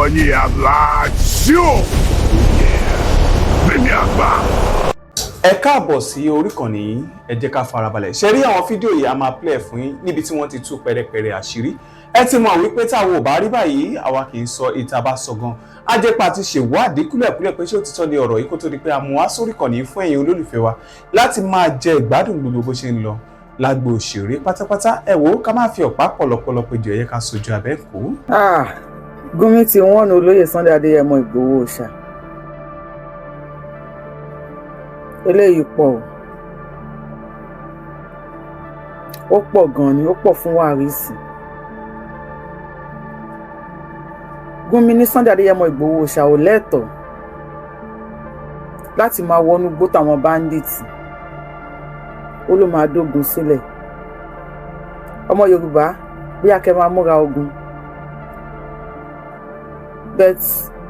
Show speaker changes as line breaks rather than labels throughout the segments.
ìkànnì àgbáṣó mímí àgbà.
Ẹ káàbọ̀ sí orí ìkànnì yìí, ẹ jẹ́ ká farabalẹ̀. Ṣé rí àwọn fídíò yìí a máa play fún yín níbi tí wọ́n ti tú pẹrẹpẹrẹ àṣírí. Ẹ ti mọ̀ wípé táwọn ò bá rí báyìí àwa kì í sọ ìta bá sọ gan. A jẹ́ pa ti ṣèwádìí kúlẹ̀kúlẹ̀ pé ṣé ó ti tọ́ di ọ̀rọ̀ yìí kó tó di pé a mú wá sórí ìkànnì fún ẹ̀yin olólùfẹ́ wa láti máa jẹ ìgbádùn gbogbo bó ṣe ń lọ lágbo òṣèré pátápátá. Ẹ wò ó ká má fi ọ̀pá pọ̀lọpọ̀lọ péjọ ẹ̀yẹ ká sojú abẹ́ kó.
Gúnmi ti wọ́n nu olóyè Sunday Adéyẹmọ Ìgbòho Òòṣà. Eléyìí pọ̀ ó pọ̀ gan ni, ó pọ̀ fún wàrísì. Gúnmi ní Sunday Adéyẹmọ Ìgbòho Òòṣà ò lẹ́tọ̀ọ́ láti máa wọnú gbó tàwọn báńdíìtì, ó ló máa dógun sílẹ̀. Ọmọ Yorùbá bí a kẹ́ máa múra ogun, but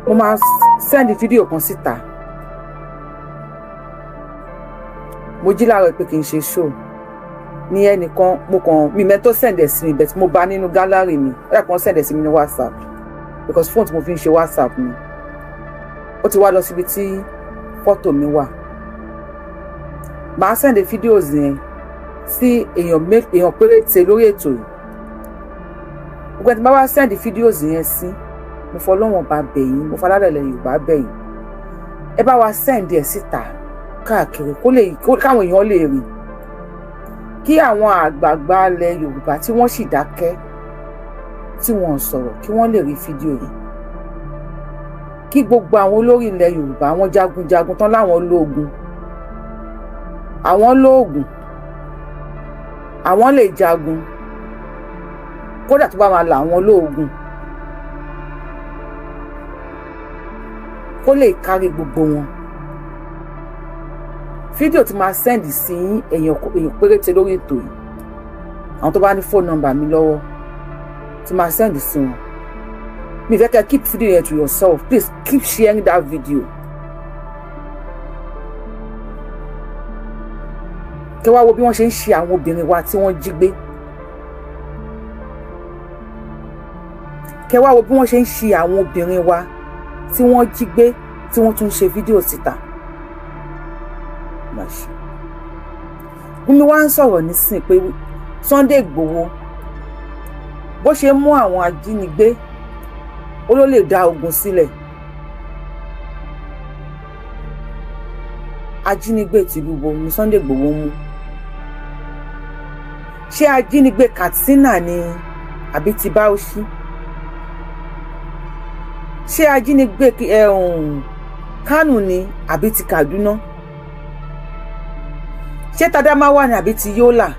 mo máa send fídíò kan síta. Mo jí láàárọ̀ pé kí n ṣe show ní ẹnìkan, mo kàn mi mẹ́tọ́ send ẹ̀ sí mi, but mo bá nínú gallery mi, ó yà kàn send ẹ̀ sí mi ní WhatsApp because phone tí mo fi ń ṣe WhatsApp mi ó ti wá lọ síbi tí fọ́tò mi wà. Màá send videos yẹn sí èèyàn péréte lórí ètò yìí. Gbogbo ẹni tí bá wá send videos yẹn sí, mo fọlọ́wọ́n bá bẹ̀ yín, mo falálẹ̀lẹ̀ Yorùbá bẹ̀ yín, ẹ bá wa send ẹ̀ síta káàkiri káwọn èèyàn lè rí, kí àwọn àgbààgbà ilẹ̀ Yorùbá tí wọ́n sì dákẹ́ tí wọ́n sọ̀rọ̀ kí wọ́n lè rí fídíò yìí, kí gbogbo àwọn olórí ilẹ̀ Yorùbá, àwọn jagunjagun tán láwọn lóògùn, àwọn lóògùn, àwọn lè jagun, kódà tó bá máa là àwọn lóògùn, kó lè kárí gbogbo wọn. Fídíò tí máa send sí èèyàn péréte lórí ètò yìí, àwọn tó bá ní phone number mi lọ́wọ́ tí máa send sí wọn. Mi fẹ́ kẹ́ keep video yẹn to yourself, please keep sharing that video. Kẹ́ wá wo bí wọ́n ṣe ń ṣe àwọn obìnrin wa tí wọ́n jí gbé. Kẹ́ wá wo bí wọ́n ṣe ń ṣe àwọn obìnrin wa tí wọ́n jí gbé tí wọ́n tún ṣe fídíò síta. Gúnmi wá ń sọ̀rọ̀ nísìn pé Sunday Igboho bó ṣe mú àwọn ajínigbé ó ló lè dá ogun sílẹ̀. Ajínigbé tìlú bo ni Sunday Igboho mú? Ṣé ajínigbé Katsina ni àbí ti Bauchi? Ṣé ajínigbé Kánò ni àbí ti Kaduna? Ṣé Tadamawa ni àbí ti Yola?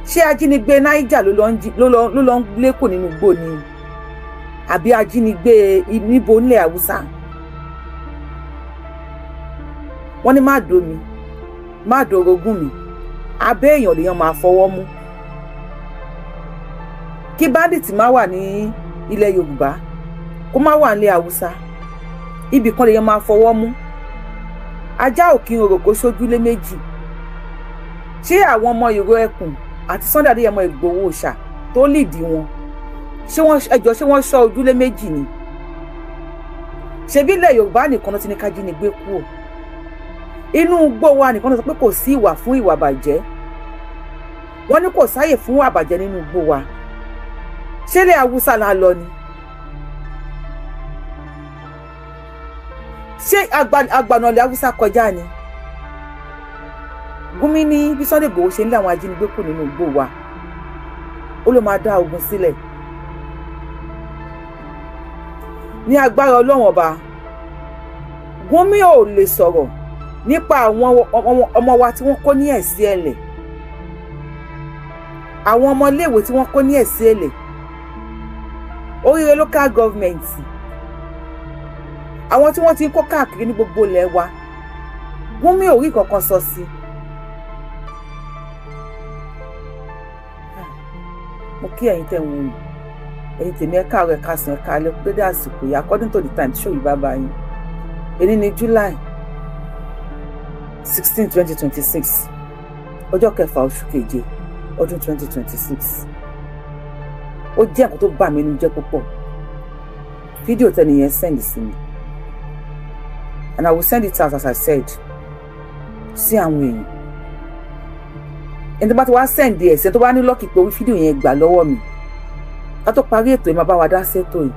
Ṣé ajínigbé Niger ló lọ ń lékò nínú igbó ni àbí ajínigbé níbo nílẹ̀ Haúsá? Wọ́n ní má domi má dorogún mi, abẹ́ èèyàn lèèyàn máa fọwọ́ mú. Kí báńdíìtì má wà ní ilẹ̀ Yorùbá kó má wà nílẹ̀ Haúsá, ibì kan lèèyàn máa fọwọ́ mú. Ajá òkín òròkó sójúlé méjì. Ṣé àwọn ọmọ Ìró Ẹkùn àti Sunday Adéyẹmọ Ìgbòho Òòṣà tó lìdí wọn, ṣé wọ́n ṣọ́ ojúlé méjì ni? Ṣebí ilẹ̀ Yorùbá nìkan ló ti ní kájínigbé kú o? Inú igbó wa nìkan ló sọ pé kò sí ìwà fún ìwà bàjẹ́. Wọ́n ní kò sáyè fún ìwà bàjẹ́ nínú igbó wa. Ṣé ilẹ̀ Haúsá la lọ ni? Ṣé àgbànà ilẹ̀ Haúsá kọjá ni? Gúnmi ní bí Sunday Igboho ṣe ń lé àwọn ajínigbé kù nínú igbó wa, ó ló máa dá ogun sílẹ̀. Ní agbára Ọlọ́run ọba, Gúnmi ò lè sọ̀rọ̀ nípa àwọn ọmọ wa tí wọ́n kó ní ẹ̀sí ẹ̀lẹ̀, àwọn ọmọ iléèwé tí wọ́n kó ní ẹ̀sí ẹ̀lẹ̀, oríire local government, àwọn tí wọ́n ti ń kó káàkiri ní gbogbo ilẹ̀ wa. Gúnmi ò rí kankan sọ sí. Mo kí ẹ̀yin tẹ́ ń wò mí, ẹ̀yin tèmi ẹ káàárọ̀ ẹ káàsán ẹ káalẹ́ dédé àsìkò yìí according to the time tí show yìí bá bá yín. Èní ní July 16, 2026, ọjọ́ kẹfà oṣù keje ọdún 2026. Ó jẹ́ nǹkan tó bà mí nínú jẹ́ púpọ̀ fídíò tẹ́nìyẹn send sí mi and I will send it out as I said sí àwọn èèyàn ẹni tó bá ti wá send ẹ̀ ṣe tó bá ní lọ́kì pé orí fídíò yẹn gbà lọ́wọ́ mi ká tó parí ètò ẹ̀ máa bá wa dá sétò yìí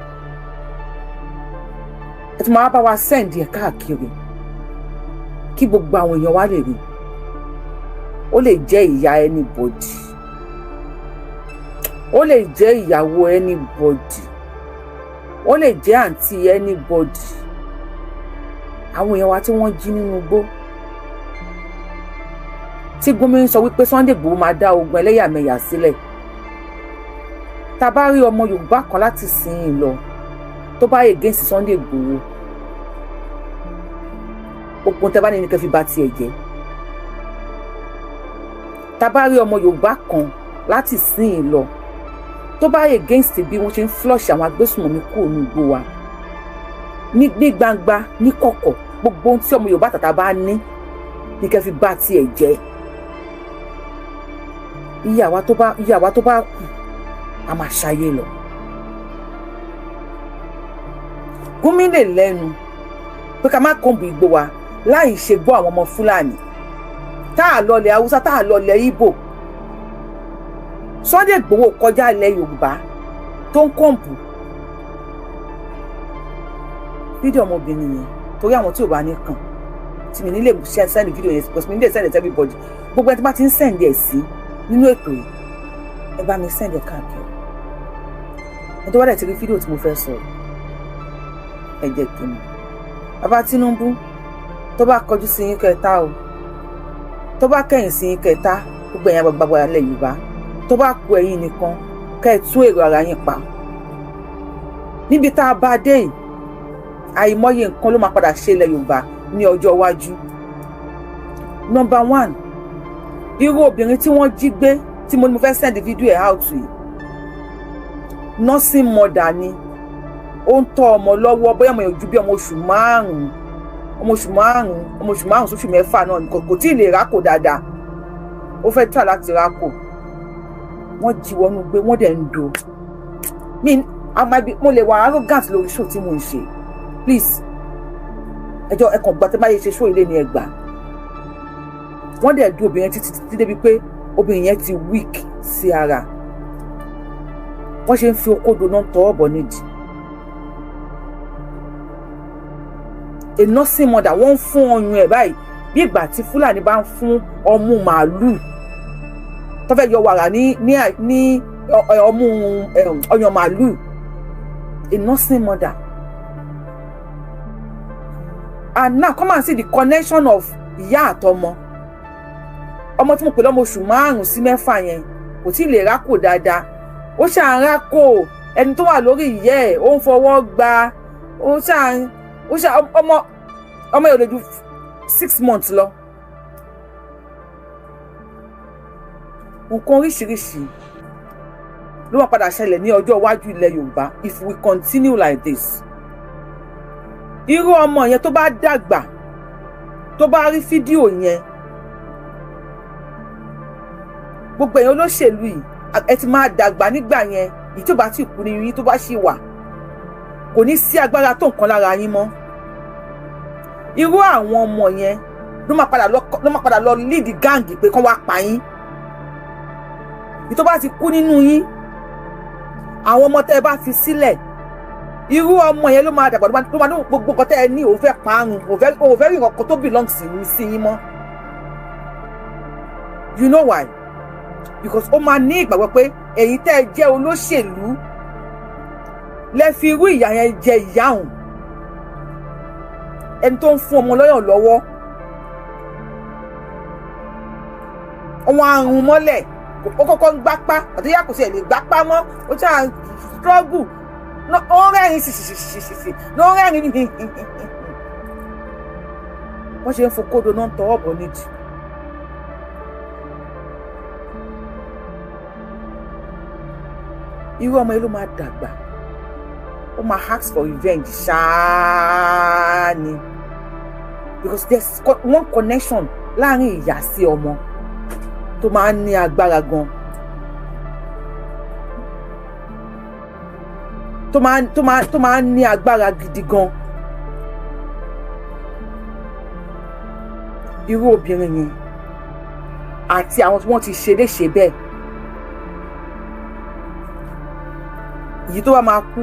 ẹ ti máa bá wa send ẹ̀ káàkiri kí gbogbo àwọn èèyàn wa lè rí ó lè jẹ́ ìyá anybody ó lè jẹ́ ìyàwó anybody ó lè jẹ́ àǹtí anybody àwọn èèyàn wa tí wọ́n jí nínú igbó tí gómìnà sọ wípé Sunday Igboho máa dá ogun ẹlẹ́yàmẹ̀yà sílẹ̀ tá bá rí ọmọ Yorùbá kan láti sìn ín lọ tó bá against Sunday Igboho òpin tẹ́ bá ní kẹ́ fi bà tiẹ̀ jẹ́ tá bá rí ọmọ Yorùbá kan láti sìn ín lọ tó bá against bí wọ́n ṣe ń flush àwọn agbésùnmọ̀mí kúrò ní igbó wa ní gbangba ní kọ̀kọ̀ gbogbo ohun tí ọmọ Yorùbá tàtà bá ní kẹ́ fi bà tiẹ̀ jẹ́ ìyàwó tó bá kù a máa ṣayé lọ. gómìnà lẹ́nu pé ká má kọ̀ǹbù Ìgbò wa láì ṣe gbọ́ àwọn ọmọ Fúlàní tá a lọlẹ̀ Haúsá tá a lọlẹ̀ Ìgbò Sunday Igboho kọjá ilẹ̀ Yorùbá tó ń kọ̀ǹbù fídíò ọmọbìnrin yẹn torí àwọn tí ò bá ní kàn tí mi nílé send fídíò yẹn because mi nílé send it everybody gbogbo ẹni tí bá ti ń send ẹ̀ sí nínú ètò yìí ẹ bá mi send ẹ̀ káàkiri ẹ tó wá dẹ̀ ti rí fídíò tí mo fẹ́ sọ ẹ jẹ́ kí n bàbá Tinubu tó bá kọjú sí yín kẹta o tó bá kẹ̀yìn sí yín kẹta gbogbo ẹ̀yin àgbàgbà ilẹ̀ Yorùbá tó bá kù ẹ̀yin nìkan kẹ́ ẹ tún èrò ara yín pa níbi tá a bá dé yìí àìmọye nǹkan ló máa padà ṣe ilẹ̀ Yorùbá ní ọjọ́ iwájú. Number 1 irú obìnrin tí wọ́n jí gbé tí mo fẹ́ send video ẹ̀ out yìí nursing mother ni ó ń tọ́ ọmọ lọ́wọ́ bóyá ọmọ yẹn ju bí ọmọ oṣù márùn-ún sóṣù mẹ́fà náà kò tí ì lè rákò dáadáa ó fẹ́ tà láti rákò wọ́n jí wọnú gbé wọ́n dẹ̀ ń do mo lè wà arrogant lórí show tí mo ń ṣe please ẹjọ́ ẹ̀kan gbà tẹ́ bá yẹ ṣe show ilé ni ẹ gbà wọ́n dẹ̀ do obìnrin títí débi pé obìnrin yẹn ti weak sí ara wọ́n ṣe ń fi okódo náà tọ́ ọ̀bọ̀ nídìí a nursing mother wọ́n ń fún ọyàn ẹ̀ báyìí bí ìgbà tí Fúlàní bá ń fún ọmú màálù tó fẹ́ yọ wàrà ní ọmú ọyàn màálù a nursing mother. And now come and see the connection of ìyá àtọmọ ọmọ tí mo pè lọ́mọ oṣù 5 sí 6 yẹn kò tí ì lè rákò dáadáa ó ṣàn rákò ẹni tó wà lórí ìyẹ́ ẹ̀ ó ń fọwọ́ gba ó ṣàn ọmọ yóò lè ju 6 months lọ. nǹkan oríṣiríṣi ló máa padà ṣẹlẹ̀ ní ọjọ́ iwájú ilẹ̀ Yorùbá if we continue like this. irú ọmọ yẹn tó bá dàgbà tó bá rí fídíò yẹn gbogbo èèyàn olóṣèlú yìí ẹ ti máa dàgbà nígbà yẹn èyí tó bá ti kú ní yín tó bá ṣì wà kò ní sí agbára tó nǹkan lára yín mọ́. irú àwọn ọmọ yẹn ló máa padà lọ lead gang pé kán wá pa yín èyí tó bá ti kú nínú yín àwọn ọmọ tẹ́ ẹ bá fi sílẹ̀ irú ọmọ yẹn ló máa dàgbà ló máa ní gbogbo nǹkan tẹ́ ẹ ní òun fẹ́ parun òun fẹ́ rí nǹkan tó belong sí yín mọ́. You know why? Because ó máa ní ìgbàgbọ́ pé èyí tẹ́ ẹ jẹ́ olóṣèlú lẹ fi irú ìyà yẹn jẹ ìyá òun ẹni tó ń fún ọmọ lọ́yàn lọ́wọ́ ọmọ àrùn mọ́lẹ̀ ó kọ́kọ́ ń gbápá àti yá kò sí ẹ̀ lè gbápá mọ́ ó ṣáà struggle ó rẹ́rìn sí ló rẹ́rìn ní wọ́n ṣe ń fokódo náà tọwọ́ bọ̀ nídìí. irú ọmọ yìí ló máa dàgbà ó máa ask for revenge ṣáá ni because there's one connection láàrin ìyá sí ọmọ tó máa ń ní agbára gan tó máa ń ní agbára gidi gan. Irú obìnrin yẹn àti àwọn tí wọ́n ti ṣe léṣe bẹ́ẹ̀, èyí tó bá máa kú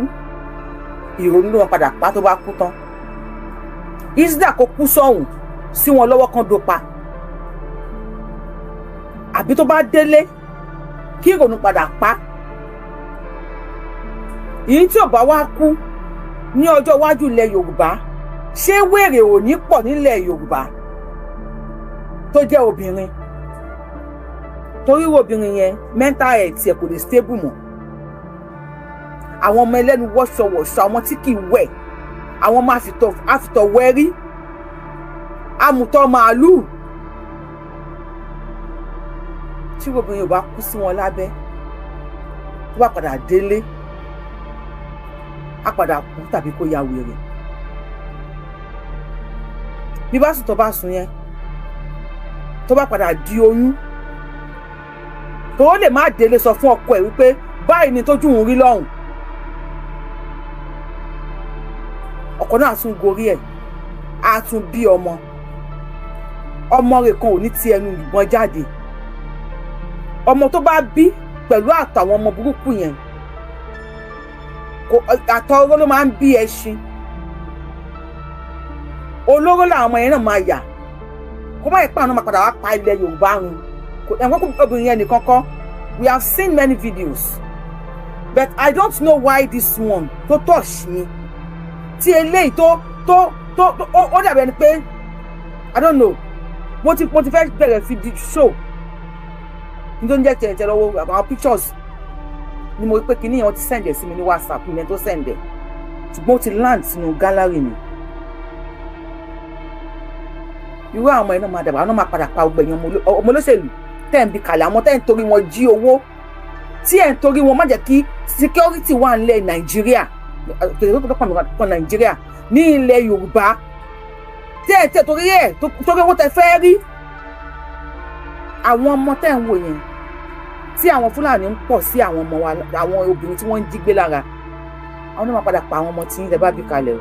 ìrònú ló wọn padà pa tó bá kú tán. Ìsídà kó kú sọ́hùn sí wọn lọ́wọ́ kan dópa, àbí tó bá délé kí ìrònú padà pa. Èyí tí ò bá wá kú ní ọjọ́ iwájú ilẹ̀ Yorùbá, ṣé wèrè ò ní pọ̀ nílẹ̀ Yorùbá tó jẹ́ obìnrin? Torí obìnrin yẹn mental health ẹ̀ kò lè stable mọ́. Àwọn ọmọ ẹlẹ́nu wọ́ṣọwọ̀ṣọ, àwọn tí kì í wẹ̀, àwọn ọmọ àfitọ̀ wẹ́rí, amùtọ̀ màálùú. Tí obìnrin ò bá kú sí wọn lábẹ́, tó bá padà délé, á padà kú tàbí kó ya wèrè. Bí bá sùn tó bá sùn yẹn, tó bá padà di oyún, tó lè má délé sọ fún ọkọ ẹ̀ wípé báyìí ni tójú òun rí lọ́hùn. Ọkọ náà tún gorí ẹ̀, á tún bí ọmọ rẹ̀ kan ò ní ti ẹnu ìbọn jáde. Ọmọ tó bá bí pẹ̀lú àtàwọn ọmọ burúkú yẹn, àtọ̀ oró ló máa ń bí ẹṣin. Olóró làwọn ọmọ yẹn náà máa yà. Kó má ìpá àwọn máa padà wá pa ilẹ̀ Yorùbá run. Ẹ̀wọ̀n kò obìnrin yẹn nìkan kọ́. We have seen many videos, but I don't know why this one tó touch me. Tí eléyìí ó dàbí ẹni pé I don't know. Mo ti fẹ́ bẹ̀rẹ̀ fi show. Nítorí jẹ́ tẹ̀lé lọ́wọ́ àwọn pictures ni mo rí pé kíní yẹn wọ́n ti send ẹ̀ sí mi ní WhatsApp mi tó send ẹ̀. Ṣùgbọ́n ó ti land sínú gallery mi. Irú àwọn ọmọ iná máa dàgbà, àwọn máa padà pa ọgbẹ̀yìn ọmọ olóṣèlú tẹ́ ń bi kalẹ̀, àwọn tẹ́ ń torí wọn jí owó, tí ẹ̀ ń torí wọn má jẹ́ kí security wà nílẹ̀ Nàìjíríà, kan Nàìjíríà ní ilẹ̀ Yorùbá, tí ẹ̀ tẹ́ torí owó tẹ́ fẹ́ rí. Àwọn ọmọ tẹ́ ń wò yẹn, tí àwọn Fúlàní ń pọ̀ sí àwọn ọmọ wa, àwọn obìnrin tí wọ́n ń jí gbé lára, àwọn náà máa padà pa àwọn ọmọ tí ń bá bí kalẹ̀ o.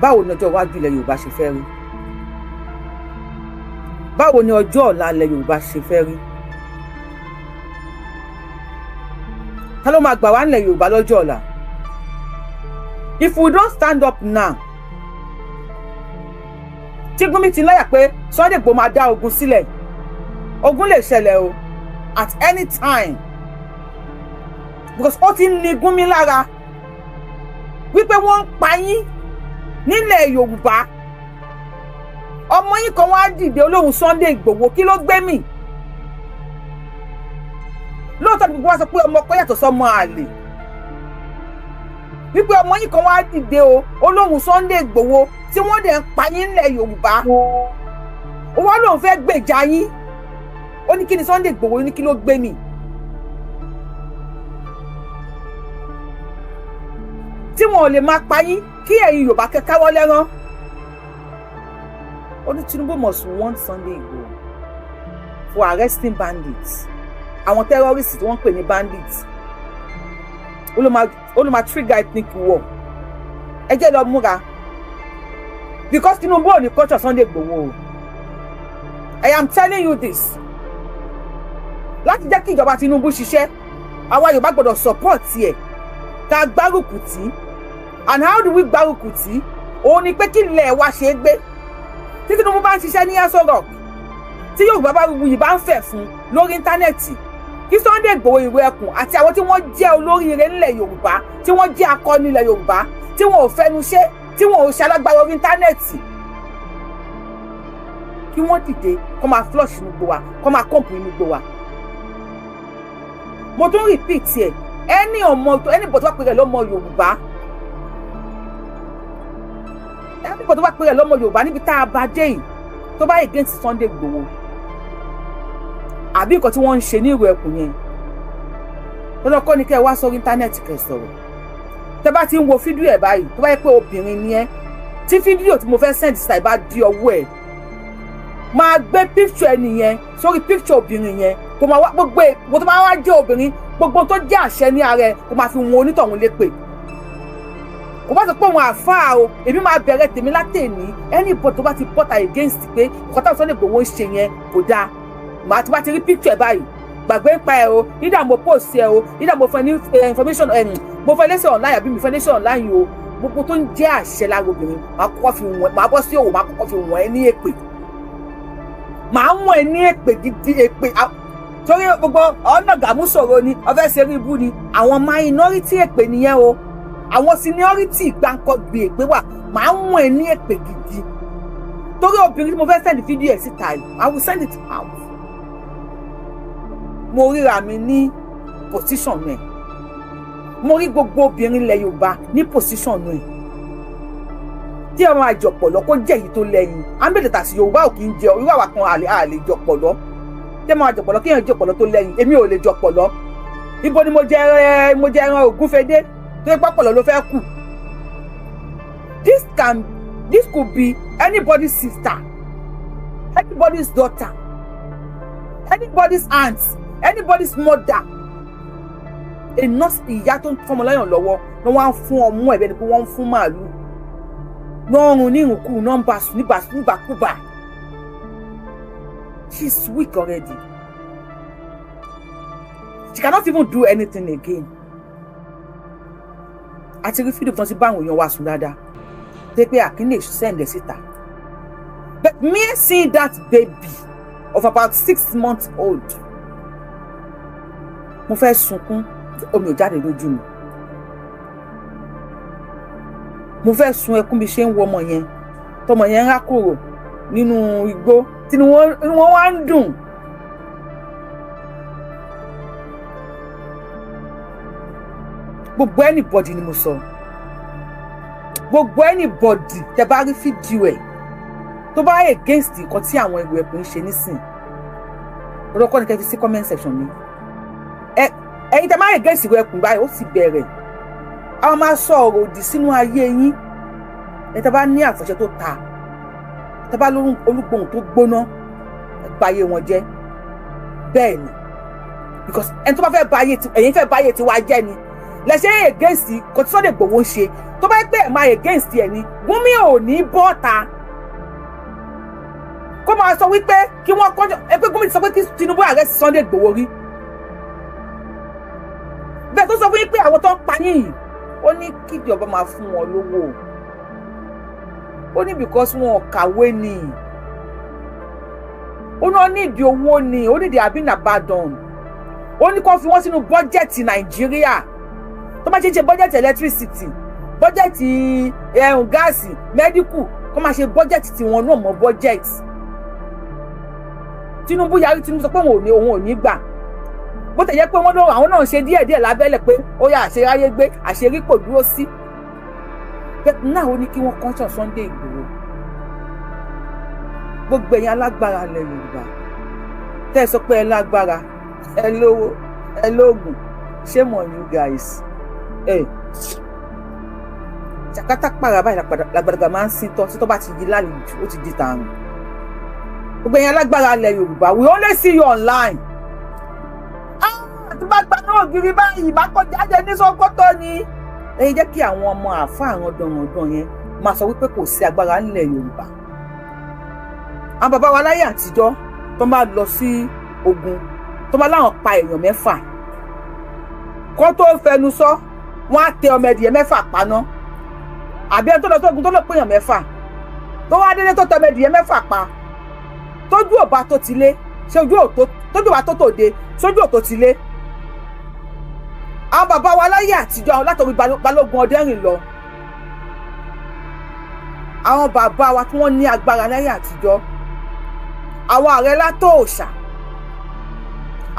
Báwo ni ọjọ́ iwájú ilẹ̀ Yorùbá ṣe fẹ́ rí? Báwo ni ọjọ́ ọ̀la ilẹ̀ Yorùbá ṣe fẹ́ rí? Ta ló máa gbà wá nílẹ̀ Yorùbá lọ́jọ́ ọ̀la? If we don't stand up now, tí Gumi ti láyà pé Sunday Igboho máa dá ogun sílẹ̀, ogun lè ṣẹlẹ̀ o at any time, because ó ti ń ní Gumi lára wípé wọ́n ń pa yín nílẹ̀ Yorùbá. Ọmọ yín kan wá dìde olóhùn Sunday Igboho, kí ló gbé mì? Lóòótọ́ ni gbogbo wa sọ pé ọmọ ọkọ yàtọ̀ sọ́mọ àlè, wípé ọmọ yín kan wá dìde olóhùn Sunday Igboho tí wọ́n dẹ̀ ń pa yín nílẹ̀ Yorùbá. Ó wá lóun fẹ́ gbèjà yín, ó ní kí ni Sunday Igboho ní kí ló gbé mì? Tí wọn ò lè máa pa yín kí ẹ̀yin Yorùbá kẹ́káwọ́ lẹ́rán. Ó ní Tinubu must want Sunday Igboho for arresting bandits. Àwọn terrorists tí wọ́n ń pè ní bandits. Ó ló máa trigger ethnic war. Ẹ jẹ́ lọ múra. Because Tinubu ò ní culture Sunday Igboho. I am telling you this. Láti jẹ́ kí ìjọba Tinubu ṣiṣẹ́, àwa Yorùbá gbọ́dọ̀ support ẹ̀. Ká gbárùkù tì. And how do we gbárùkù tì? Òun ni pé kí ilẹ̀ wa ṣe é gbé. Tí Tinubu bá ń ṣiṣẹ́ ní Aso Rock, tí Yorùbá bá wuyì bá ń fẹ̀ fún lórí íńtánẹ́ẹ̀tì, kí Sunday Igboho ìwé ẹkùn àti àwọn tí wọ́n jẹ́ olóríire nílẹ̀ Yorùbá, tí wọ́n jẹ́ akọni ilẹ̀ Yorùbá, tí wọn ò fẹnu ṣe, tí wọn ò ṣalágbára orí íńtánẹ́ẹ̀tì, kí wọ́n dìde kó máa flush inú gbogbo wa, kó máa kọ́ǹpù inú gbogbo wa. Mo tún repeat ẹ̀, anybody tó bá pèrè lọ́mọ Yorùbá, anybody tó bá pèrè lọ́mọ Yorùbá níbi tá a bá dé yìí, tó bá against Sunday Igboho, àbí nǹkan tí wọ́n ń ṣe ní ìwé ẹkùn yẹn, lọ́nà kọ́ ni kẹ́ ẹ wá sórí íńtánẹ́ẹ̀tì kẹ́ ẹ sọ̀rọ̀. Tẹ́ bá ti ń wo fídíò ẹ̀ báyìí, tó bá yẹ pé obìnrin ni ẹ́, tí fídíò tí mo fẹ́ send sí ẹ bá di ọwọ́ ẹ̀, máa gbé picture ẹnìyẹn sórí picture obìnrin yẹn kó máa wá gbogbo tó bá wá jẹ́ obìnrin gbogbo tó jẹ́ àṣẹ ní ara ẹ̀ kó máa fi wọn onítọ̀hún lépè kò bá sọ pé òun àfáà o èmi máa bẹ̀rẹ̀ tèmi látẹ̀ní anybody tó bá ti bọ́ta against pé nǹkan táwọn Sunday Igboho ń ṣe yẹn kò dáa màá ti bá ti rí picture ẹ̀ báyìí gbàgbé ń pa ẹ o nígbà mo post ẹ o nígbà mo fẹ́ ní information mo fẹ́ lẹ́sẹ̀ online àbí mi fẹ́ lẹ́sẹ̀ online o gbogbo tó ń jẹ́ àṣẹ lára obìnrin màá kọ́kọ́ fi wọ̀n máa bọ́ sí òwò máa kọ́kọ́ fi wọ̀n ẹ ní èpè màá wọ̀n ẹ ní èpè gidi èpè torí gbogbo ọ̀nà gàmúsòro ni ọ̀fẹ́ ṣe rí ibú ni àwọn minority èpè nìyẹn o àwọn seniority gbáǹkọ́ gbé èpè wà màá wọ̀n ẹ ní èpè gidi torí obìnrin tí mo fẹ́ send fídíò ẹ̀ síta yìí I will send it out mo ríra mi ní position ẹ̀ mo rí gbogbo obìnrin ilẹ̀ Yorùbá ní position ẹ̀ tí ọmọ àjọpọ̀lọ́ kó jẹ́ èyí tó lẹ́yìn àmbẹ̀lẹ̀ tàṣí Yorùbá ò kì í jẹ irú àwa kan àlè jọpọ̀lọ́ tí ọmọ àjọpọ̀lọ́ kí èèyàn jọpọ̀lọ́ tó lẹ́yìn èmi ò lè jọpọ̀lọ́ ibo ni mo jẹ ẹran ògúnfẹdé tó yẹ pápọ̀lọ́ ló fẹ́ kù this could be anybody's sister anybody's daughter anybody's aunt anybody's mother a nurse ìyá tó ń fọmọ lẹ́yìn lọ́wọ́ ni wọ́n á fún ọmú ẹ̀bẹ̀ ni pé wọ́n ń fún màálù lọ́rùn ní ìrùnkù nọ́mbà nígbàkúgbà she's weak already she cannot even do anything again àti rí fídíò kan sí báwọn èèyàn wá sùn dáadáa pé àkínlè send ẹ̀ síta but me seeing that baby of about 6 months old mo fẹ́ sunkún omi ò jáde lójú mi mo fẹ́ sun ẹkún bí ṣe ń wo ọmọ yẹn tọmọ yẹn ń rákòrò nínú igbó tí wọ́n wá ń dùn gbogbo anybody ni mo sọ gbogbo anybody tẹ bá rí fídíò ẹ̀ tó bá against nǹkan tí àwọn ìwé ẹ̀kún ń ṣe nísìn orúkọ ní kẹ́ fi sí comment section mi ẹ̀yin tẹ máa against ìwé ẹ̀kún báyìí ó sì bẹ̀rẹ̀ àwọn máa sọ ọ̀rọ̀ òdì sínú ayé yín ẹ̀ tẹ bá ní àfọ̀ṣẹ tó ta tẹ bá olúgbòhùn tó gbóná báyé wọn jẹ́ bẹ́ẹ̀ ni because ẹni tó bá fẹ́ báyé ẹ̀yin fẹ́ báyé tiwa jẹ́ ni lẹ́sẹ̀ against kò tí Sunday Igboho ń ṣe tó bá pẹ́ ẹ̀ máa against ẹ̀ ni Gúnmi ò ní bọ́ta kó máa sọ wípé kí wọ́n kọ́jọ́ ẹgbẹ́ Gúnmi ti sọ pé kí Tinubu arrest Sunday Igboho rí bẹ́ẹ̀ tó sọ fún yín pé àwọn tó ń pa yín yìí ó ní kí ìjọba máa fún wọn lówó ó ní because wọn ò kàwé ni ó ní ìdí owó ni ó ní ìdí abinabadan ó ní kó fi wọ́n sínú bọ́jẹ̀tì Nàìjíríà tó bá ṣe bọ́jẹ̀tì electricity bọ́jẹ̀tì gáàsì mẹ́díkù kó máa ṣe bọ́jẹ̀tì tí wọn náà mọ bọ́jẹ̀tì Tinubu yarí Tinubu sọ pé òun ò ní gbà bó tẹ̀ jẹ́ pé wọ́n lọ́wọ́ àwọn náà ṣe díẹ̀díẹ̀ lábẹ́lẹ̀ pé ó yá àṣeráyé gbé àṣerí kò dúró sí bẹ́ẹ̀ náà ó ní kí wọ́n kọ́ńtàn Sunday Igboho gbogbo ẹ̀yin alágbára ilẹ̀ Yorùbá tẹ́ ẹ sọ pé ẹ lágbára ẹ lówó ẹ lóògùn shame on you guys ṣàkátà pàrà báyìí làgbàdàgbà máa ń sin tọ́ sí tó bá ti di lálejò ó ti di tààrùn gbogbo ẹ̀yin alágbára ilẹ̀ Yorùbá we only see you online àti bá gba náà gírí báyìí má kọjá jẹ ní Sókótó ni ẹ̀yin jẹ́ kí àwọn ọmọ àáfàá àwọn ọ̀dọ́mọdán yẹn máa sọ wípé kò sí agbára nílẹ̀ Yorùbá àwọn bàbá wa láyé àtijọ́ tó máa lọ sí ogun tó máa láwọn pa èèyàn 6 kó tó fẹnu sọ wọ́n á tẹ ọmọ ẹdìyẹ 6 paná àbí ẹni tó lọ sógun tó lọ péyàn 6 tó wá délé tó tẹ ọmọ ẹdìyẹ 6 pa tójú ọba tó ti lé ṣé ojú òtó tójú ọba tó tòde sójú òtó ti lé àwọn bàbá wa láyé àtijọ́ látọ̀rí Balógun Ọdẹ́rìn lọ àwọn bàbá wa tí wọ́n ní agbára láyé àtijọ́ àwọn ààrẹ látó òòṣà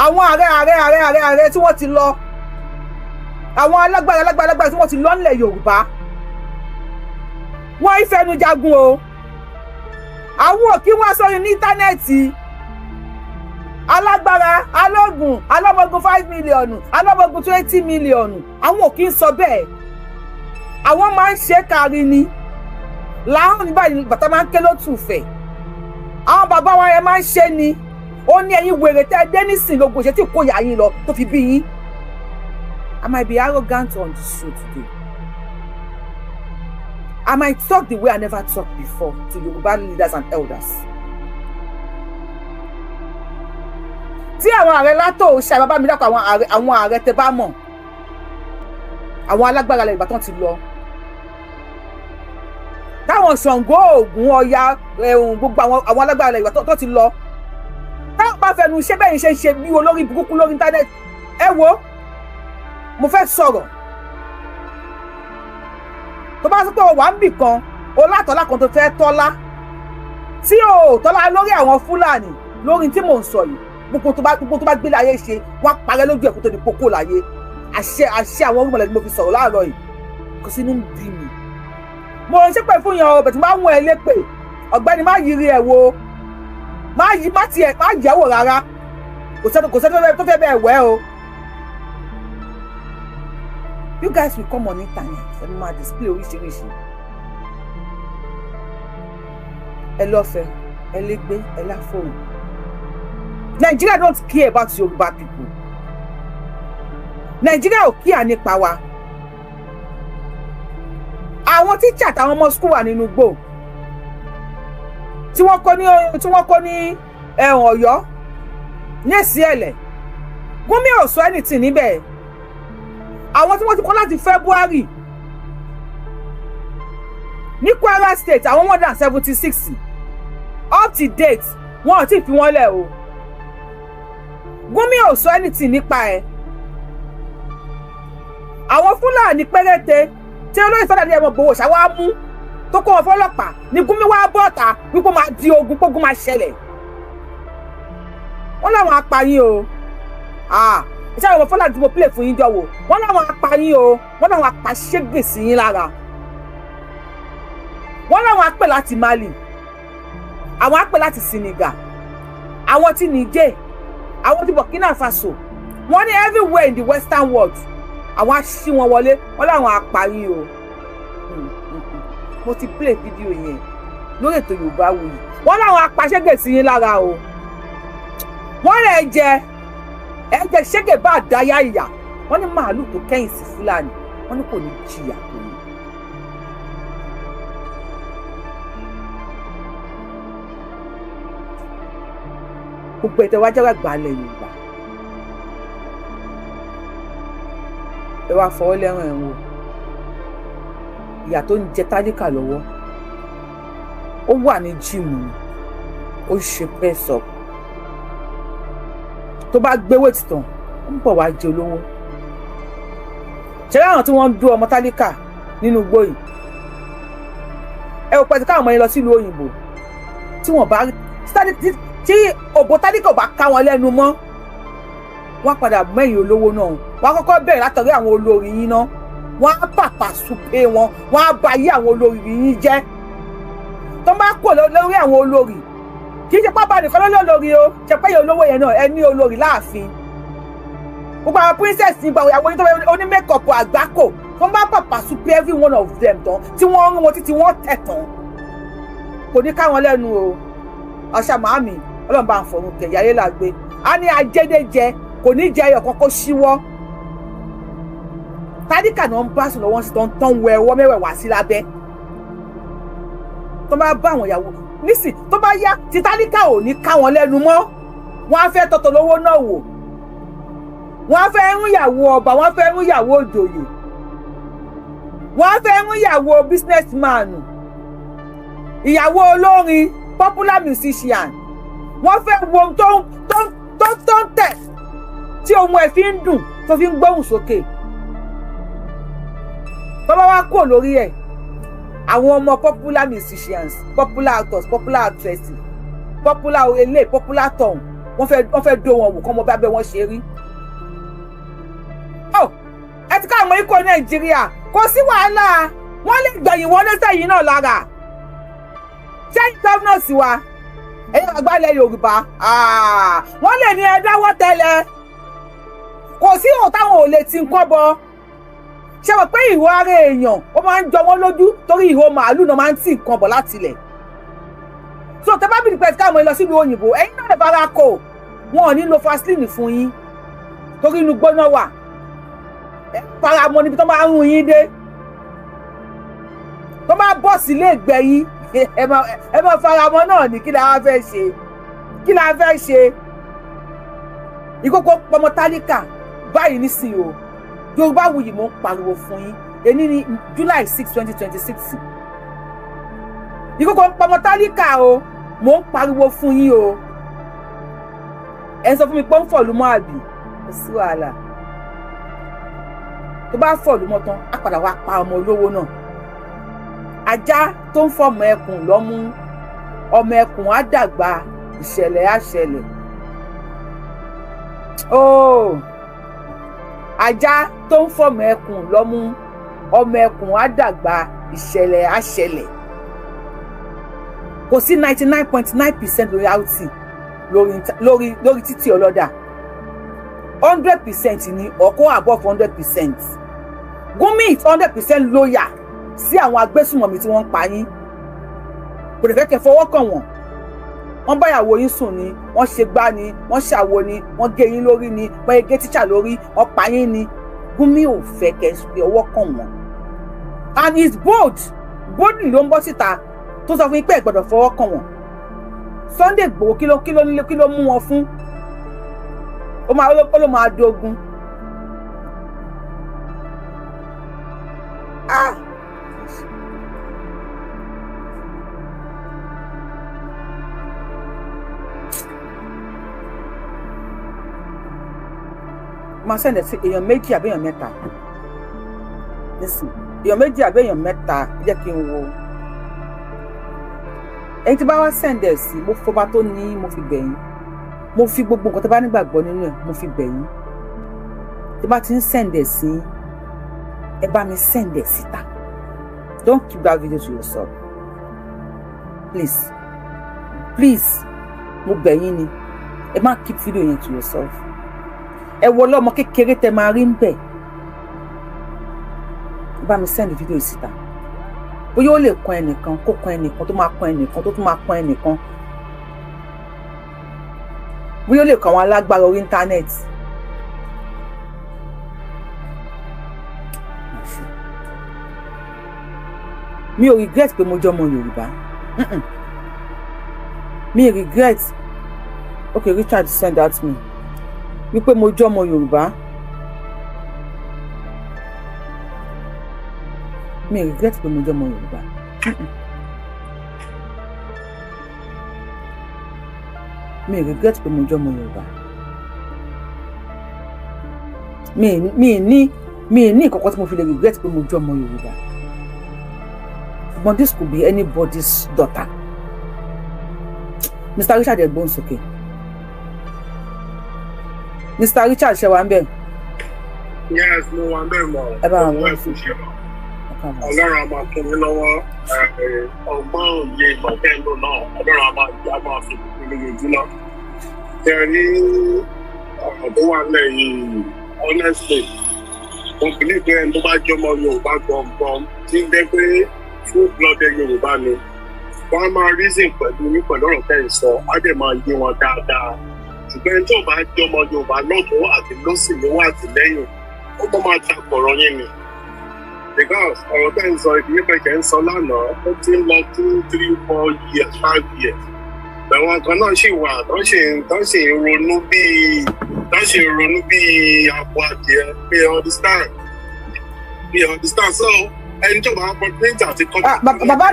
àwọn ààrẹ tí wọ́n ti lọ àwọn alágbára tí wọ́n ti lọ nílẹ̀ Yorùbá wọ́n ìfẹ́nu jagun o àwọn òkí wọ́n sọ̀rọ̀ ní íńtánẹ́ẹ̀tì alágbára alógun alọ́mọgun 5 mílíọ̀nù alọ́mọgun 20 mílíọ̀nù àwọn òkí ń sọ bẹ́ẹ̀ àwọn máa ń ṣe kárí ni láwọn nígbà bàtà máa ń ké lótùfẹ̀ àwọn bàbá wa yẹn máa ń ṣe ni ó ní ẹ̀yin wèrè tẹ́ dé nísìn lógo ṣe tí kò yà yín lọ tó fi bí yín. I might be arrogant on the show today. I might talk the way I never talked before to Yoruba leaders and elders. Tí àwọn ààrẹ látò ṣe bàbá mi dákọ̀ àwọn ààrẹ tẹ́ bá mọ̀ àwọn alágbára ilẹ̀ Ìbàdàn ti lọ. Táwọn Ṣàngó Ògún Ọya gbogbo àwọn alágbára ilẹ̀ Ìbàdàn tó ti lọ. Táwọn bá fẹnu ṣe bẹ́ẹ̀ ṣe ń ṣe bí olórí burúkú lórí íńtánẹ́ẹ̀tì. Ẹ wo mo fẹ́ sọ̀rọ̀. Tó bá sọ pé o wà ń bì kan o látọ̀lá kan tó fẹ́ tọ́lá tí o tọ́lá lórí àwọn Fúlàní lórí tí mò ń sọ yìí gbogbo tó bá gbé láyé ṣe wọ́n parẹ́ lójú ẹ̀kú tó di kókó láyé àṣẹ àwọn orúmọlẹ̀ ni mo fi sọ̀rọ̀ láàárọ̀ yìí kò sí ní bí mi. Mo ń ṣépè fún yan ọbẹ̀ tí máa ń wọ ẹ lépè ọ̀gbẹ́ni má yiri ẹ̀ wo má yẹ̀wò rárá kò sẹ́ni tó fẹ́ bẹ́ẹ̀ wẹ́ o. You guys will come on internet ẹ máa display oríṣiríṣi. Ẹ lọ́fẹ̀ẹ́ ẹ légbé ẹ láfòrò. Nigeria don't care about Yoruba people. Nigeria ò kíà nípa wa. Àwọn tíṣà àtàwọn ọmọ school wà nínú igbó tí wọ́n kọ́ ní Ọ̀yọ́ ní èsì ẹ̀lẹ̀ Gúnmi ò sọ anything níbẹ̀. Àwọn tí wọ́n ti kọ́ láti February ní Kwara State àwọn 176 up to date wọn ò tí fi wọ́n lẹ̀ o. Gúnmi ò sọ anything nípa ẹ̀. Àwọn Fúlàní péréte tí olóyè Fẹ́ládé ẹ̀wọ̀n gbowó ṣàwá mú tó kó wọn fọlọ́pàá ní Gúnmi wá bọ́ta wípé máa di ogun pógun máa ṣẹlẹ̀. Wọ́n láwọn apààyàn o. Ìṣe àwọn Fúlàní tí mo play fún yín jọ wò wọ́n láwọn apààyàn o wọ́n láwọn apàṣẹ́gbè sí yín lára. Wọ́n láwọn apè láti Mali àwọn apè láti Senegal àwọn tí Niger àwọn tí Burkina Faso wọ́n ní everywhere in the western world àwọn aṣí wọn wọlé wọ́n láwọn apààyàn o. Mo ti play fídíò yẹn lórí ètò Yorùbáwùyí wọ́n láwọn apàṣẹ́gbè sí yín lára o. Wọ́n rẹ̀ ẹ̀jẹ̀ ṣẹ́gẹ̀ bá àdáyà ìyà wọ́n ní màálù tó kẹ́yìn sí Fúlàní wọ́n ní kò ní jìyà tó ní. Gbogbo ẹ̀tẹ̀ wá jára gbàlẹ̀ Yorùbá ẹ wá fọwọ́ lẹ́rùn ẹ̀ wò ìyà tó ń jẹ tálíkà lọ́wọ́ ó wà ní jíìmù ó ṣe press up tó bá gbé wéètì tán ó ń bọ̀ wá jẹ olówó. Ṣé láwọn tí wọ́n ń dú ọmọ tálíkà nínú igbó yìí ẹ ò pẹ́ tí káwọn ọmọ yẹn lọ sílùú òyìnbó tí wọ́n bá tí òbò tálíkà ò bá ká wọn lẹ́nu mọ́ wọ́n padà mẹ́yìn olówó náà wọ́n á kọ́kọ́ bẹ̀rẹ̀ látọ̀rí àwọn olórí yín náà wọ́n á pàpà súpé wọn wọ́n á ba ayé àwọn olórí yín jẹ́ tó bá kò lórí àwọn olórí kì í ṣe pápá nìkan lólórí o ṣe pé yẹ olówó yẹn náà ẹ ní olórí láàfin gbogbo àwọn princess ní ìgbàwọ̀ ìyàwó yín tó fẹ́ oní mẹ́kọ̀pù àgbákò tó bá pàpà súpé every one of them tán tí wọ́n rún wọn títí wọ́n tẹ̀ tán kò ní ká wọn lẹ́nu o. Ọ̀ṣà màámi Ọlọ́run bá ń fọ̀run kẹ̀ yáyé làgbé a ní ajédéjẹ kò ní jẹ ẹyọ kan kó ṣíwọ́. Tádíkà náà ń bá sùn lọ́wọ́ sí tó ń tán wẹ ọwọ́ mẹ́wẹ̀ẹ̀wá sí lábẹ́ tó bá bá àwọn ìyàwó nísì tó bá yá tí tádíkà ò ní ká wọn lẹ́nu mọ́ wọ́n á fẹ́ tọ́tọ̀ lówó náà wò wọ́n á fẹ́ rún ìyàwó ọba wọ́n á fẹ́ rún ìyàwó òjòyè wọ́n á fẹ́ rún ìyàwó businessman ìyàwó olórin popular musician wọ́n fẹ́ wo tó ń tẹ̀ tí ohun ẹ̀ fi ń dùn tó fi ń gbóhùn sókè tó bá wá kúrò lórí ẹ̀ àwọn ọmọ popular musicians popular actors popular actresses popular ele popular tọ̀hún wọ́n fẹ́ dó wọn wò kọ́ mọ bí abẹ́ wọn ṣe rí. ẹ ti ká àwọn ikọ̀ Nàìjíríà kò sí wàhálà wọ́n lè gbẹ̀yìn wọlé sẹ́yìn náà lára sẹ́yìn gọ́fúnọ̀sì wa ẹ̀yìn àgbàlẹ̀ Yorùbá wọ́n lè ní ẹ dáwọ́ tẹ́lẹ̀ kò sí ohun táwọn ò lè ti ń kọ́ bọ ṣe wọ́n pé ìhó ara èèyàn ó máa ń jọ wọ́n lójú torí ìhó màálù náà máa ń tì nǹkan bọ̀ láti ilẹ̀ so tẹ́ bá bí pé ká mo lọ sí ìlú òyìnbó ẹ̀yin náà lè fara kó wọn ò ní lo Vaseline fún yín torí inú gbóná wà fara mọ́ níbi tó máa ń rún yín dé tó máa bọ́ sílé ìgbẹ́ yín ẹ máa fara mọ́ náà ní kí la fẹ́ ṣe ìkókó pọmọ tálíkà báyìí nísìnyí o Yorùbáwùyí mo ń pariwo fún yín èní ní July 6 2026 ìkókó pọmọ tálíkà o mo ń pariwo fún yín o ẹ sọ fún mi pé ń fọ̀lú mọ́ àbí kò sí wàhálà tó bá fọ̀lú mọ́ tán á padà wá pa ọmọ olówó náà ajá tó ń fọmọ ẹkùn lọ́mú ọmọ ẹkùn á dàgbà ìṣẹ̀lẹ̀ á ṣẹlẹ̀ ooo ajá tó ń fọmọ ẹkùn lọ́mú ọmọ ẹkùn á dàgbà ìṣẹ̀lẹ̀ á ṣẹlẹ̀ kò sí 99.9% royalty lórí títí ọlọ́dà 100% ni ọkọ above 100%. Gumi is 100% loyal sí àwọn agbésùnmọ̀mí tí wọ́n ń pa yín kò lè fẹ́ kẹ́ fọwọ́ kàn wọ́n wọ́n báyàwó yín sùn ni wọ́n ṣe gbá ni wọ́n ṣàwo ni wọ́n gé yín lórí ni wọ́n gé tíṣà lórí wọ́n pa yín ni Gumi ò fẹ́ kẹ́ fi ọwọ́ kàn wọ́n and he is boldly ló ń bọ́ síta tó sọ fún yín pé ẹ gbọ́dọ̀ fọwọ́ kàn wọ́n Sunday Igboho kí ló mú wọn fún ó ló máa dogun máa sẹ́ndẹ̀ sí èèyàn méjì àbí èèyàn mẹ́ta nísìn èèyàn méjì àbí èèyàn mẹ́ta jẹ́ kí n wo ẹni tí bá wá sẹ́ndẹ̀ sí mo fọba tó ní mo fi bẹ̀yìn mo fi gbogbo nǹkan tó bá nígbàgbọ́ nínú ẹ̀ mo fi bẹ̀yìn tí bá ti ń sẹ́ndẹ̀ sí ẹ bá mi sẹ́ndẹ̀ síta don't keep that video to yourself please mo bẹ̀yìn ni ẹ má keep video yẹn to yourself ẹ wo lọ́mọ kékeré tẹ máa rí ń bẹ̀ bá mi send video síta bóyá ó lè kan ẹnìkan kó kan ẹnìkan tó máa kan ẹnìkan tó tún máa kan ẹnìkan bóyá ó lè kan àwọn alágbára orí íńtánẹ́ẹ̀tì mi ò regret pé mo jẹ́ ọmọ Yorùbá mi ò regret okay Richard send that to me wípé mo jẹ́ ọmọ Yorùbá mi regret pé mo jẹ́ ọmọ Yorùbá mi regret pé mo jẹ́ ọmọ Yorùbá mi ní ìkọ̀kọ̀ tí mo fi lè regret pé mo jẹ́ ọmọ Yorùbá but this could be anybody's daughter Mr. Richard ẹ̀gbọ́n sókè. Mr. Richard ṣe wà ń bẹ̀.
Yes, mo wà ń bẹ̀ mọ́.
Ẹ bá wọn
fún ṣe mọ́. Ọlọ́run a máa fún mi lọ́wọ́ ọgbọ́n òye ìmọ̀tẹ́lò náà. Ọlọ́run a máa fi kúkú lójú náà. Ṣé ẹ rí ọ̀rọ̀ tó wà nílẹ̀ yìí honestly mo believe pé ẹni tó bá jẹ́ ọmọ Yorùbá gbọ̀ngbọ̀n tí ń dẹ́ pé full blooded Yorùbá ni wọ́n á máa reason pẹ̀lú ọ̀rọ̀ tẹ́ ẹ sọ á dẹ̀ máa yé wọn dáadáa. Ṣùgbọ́n tó bá jẹ́ ọmọ Yorùbá lọ́dún àti lọ́sìn níwọ̀n àtìlẹ́yìn ó tó máa takọ̀rọ̀ yín ni. Because ọ̀rọ̀ tẹ́ ń sọ ìdílé pẹ̀kẹ́ ń sọ lánàá ó ti ń lọ 2, 3, 4 years 5 years. Àwọn kan náà ṣì wà tó ṣì ń ronú bíi àpò adìẹ bí understand so ẹni tó máa bọ́ pé ìjà ti kọ́.
Bàbá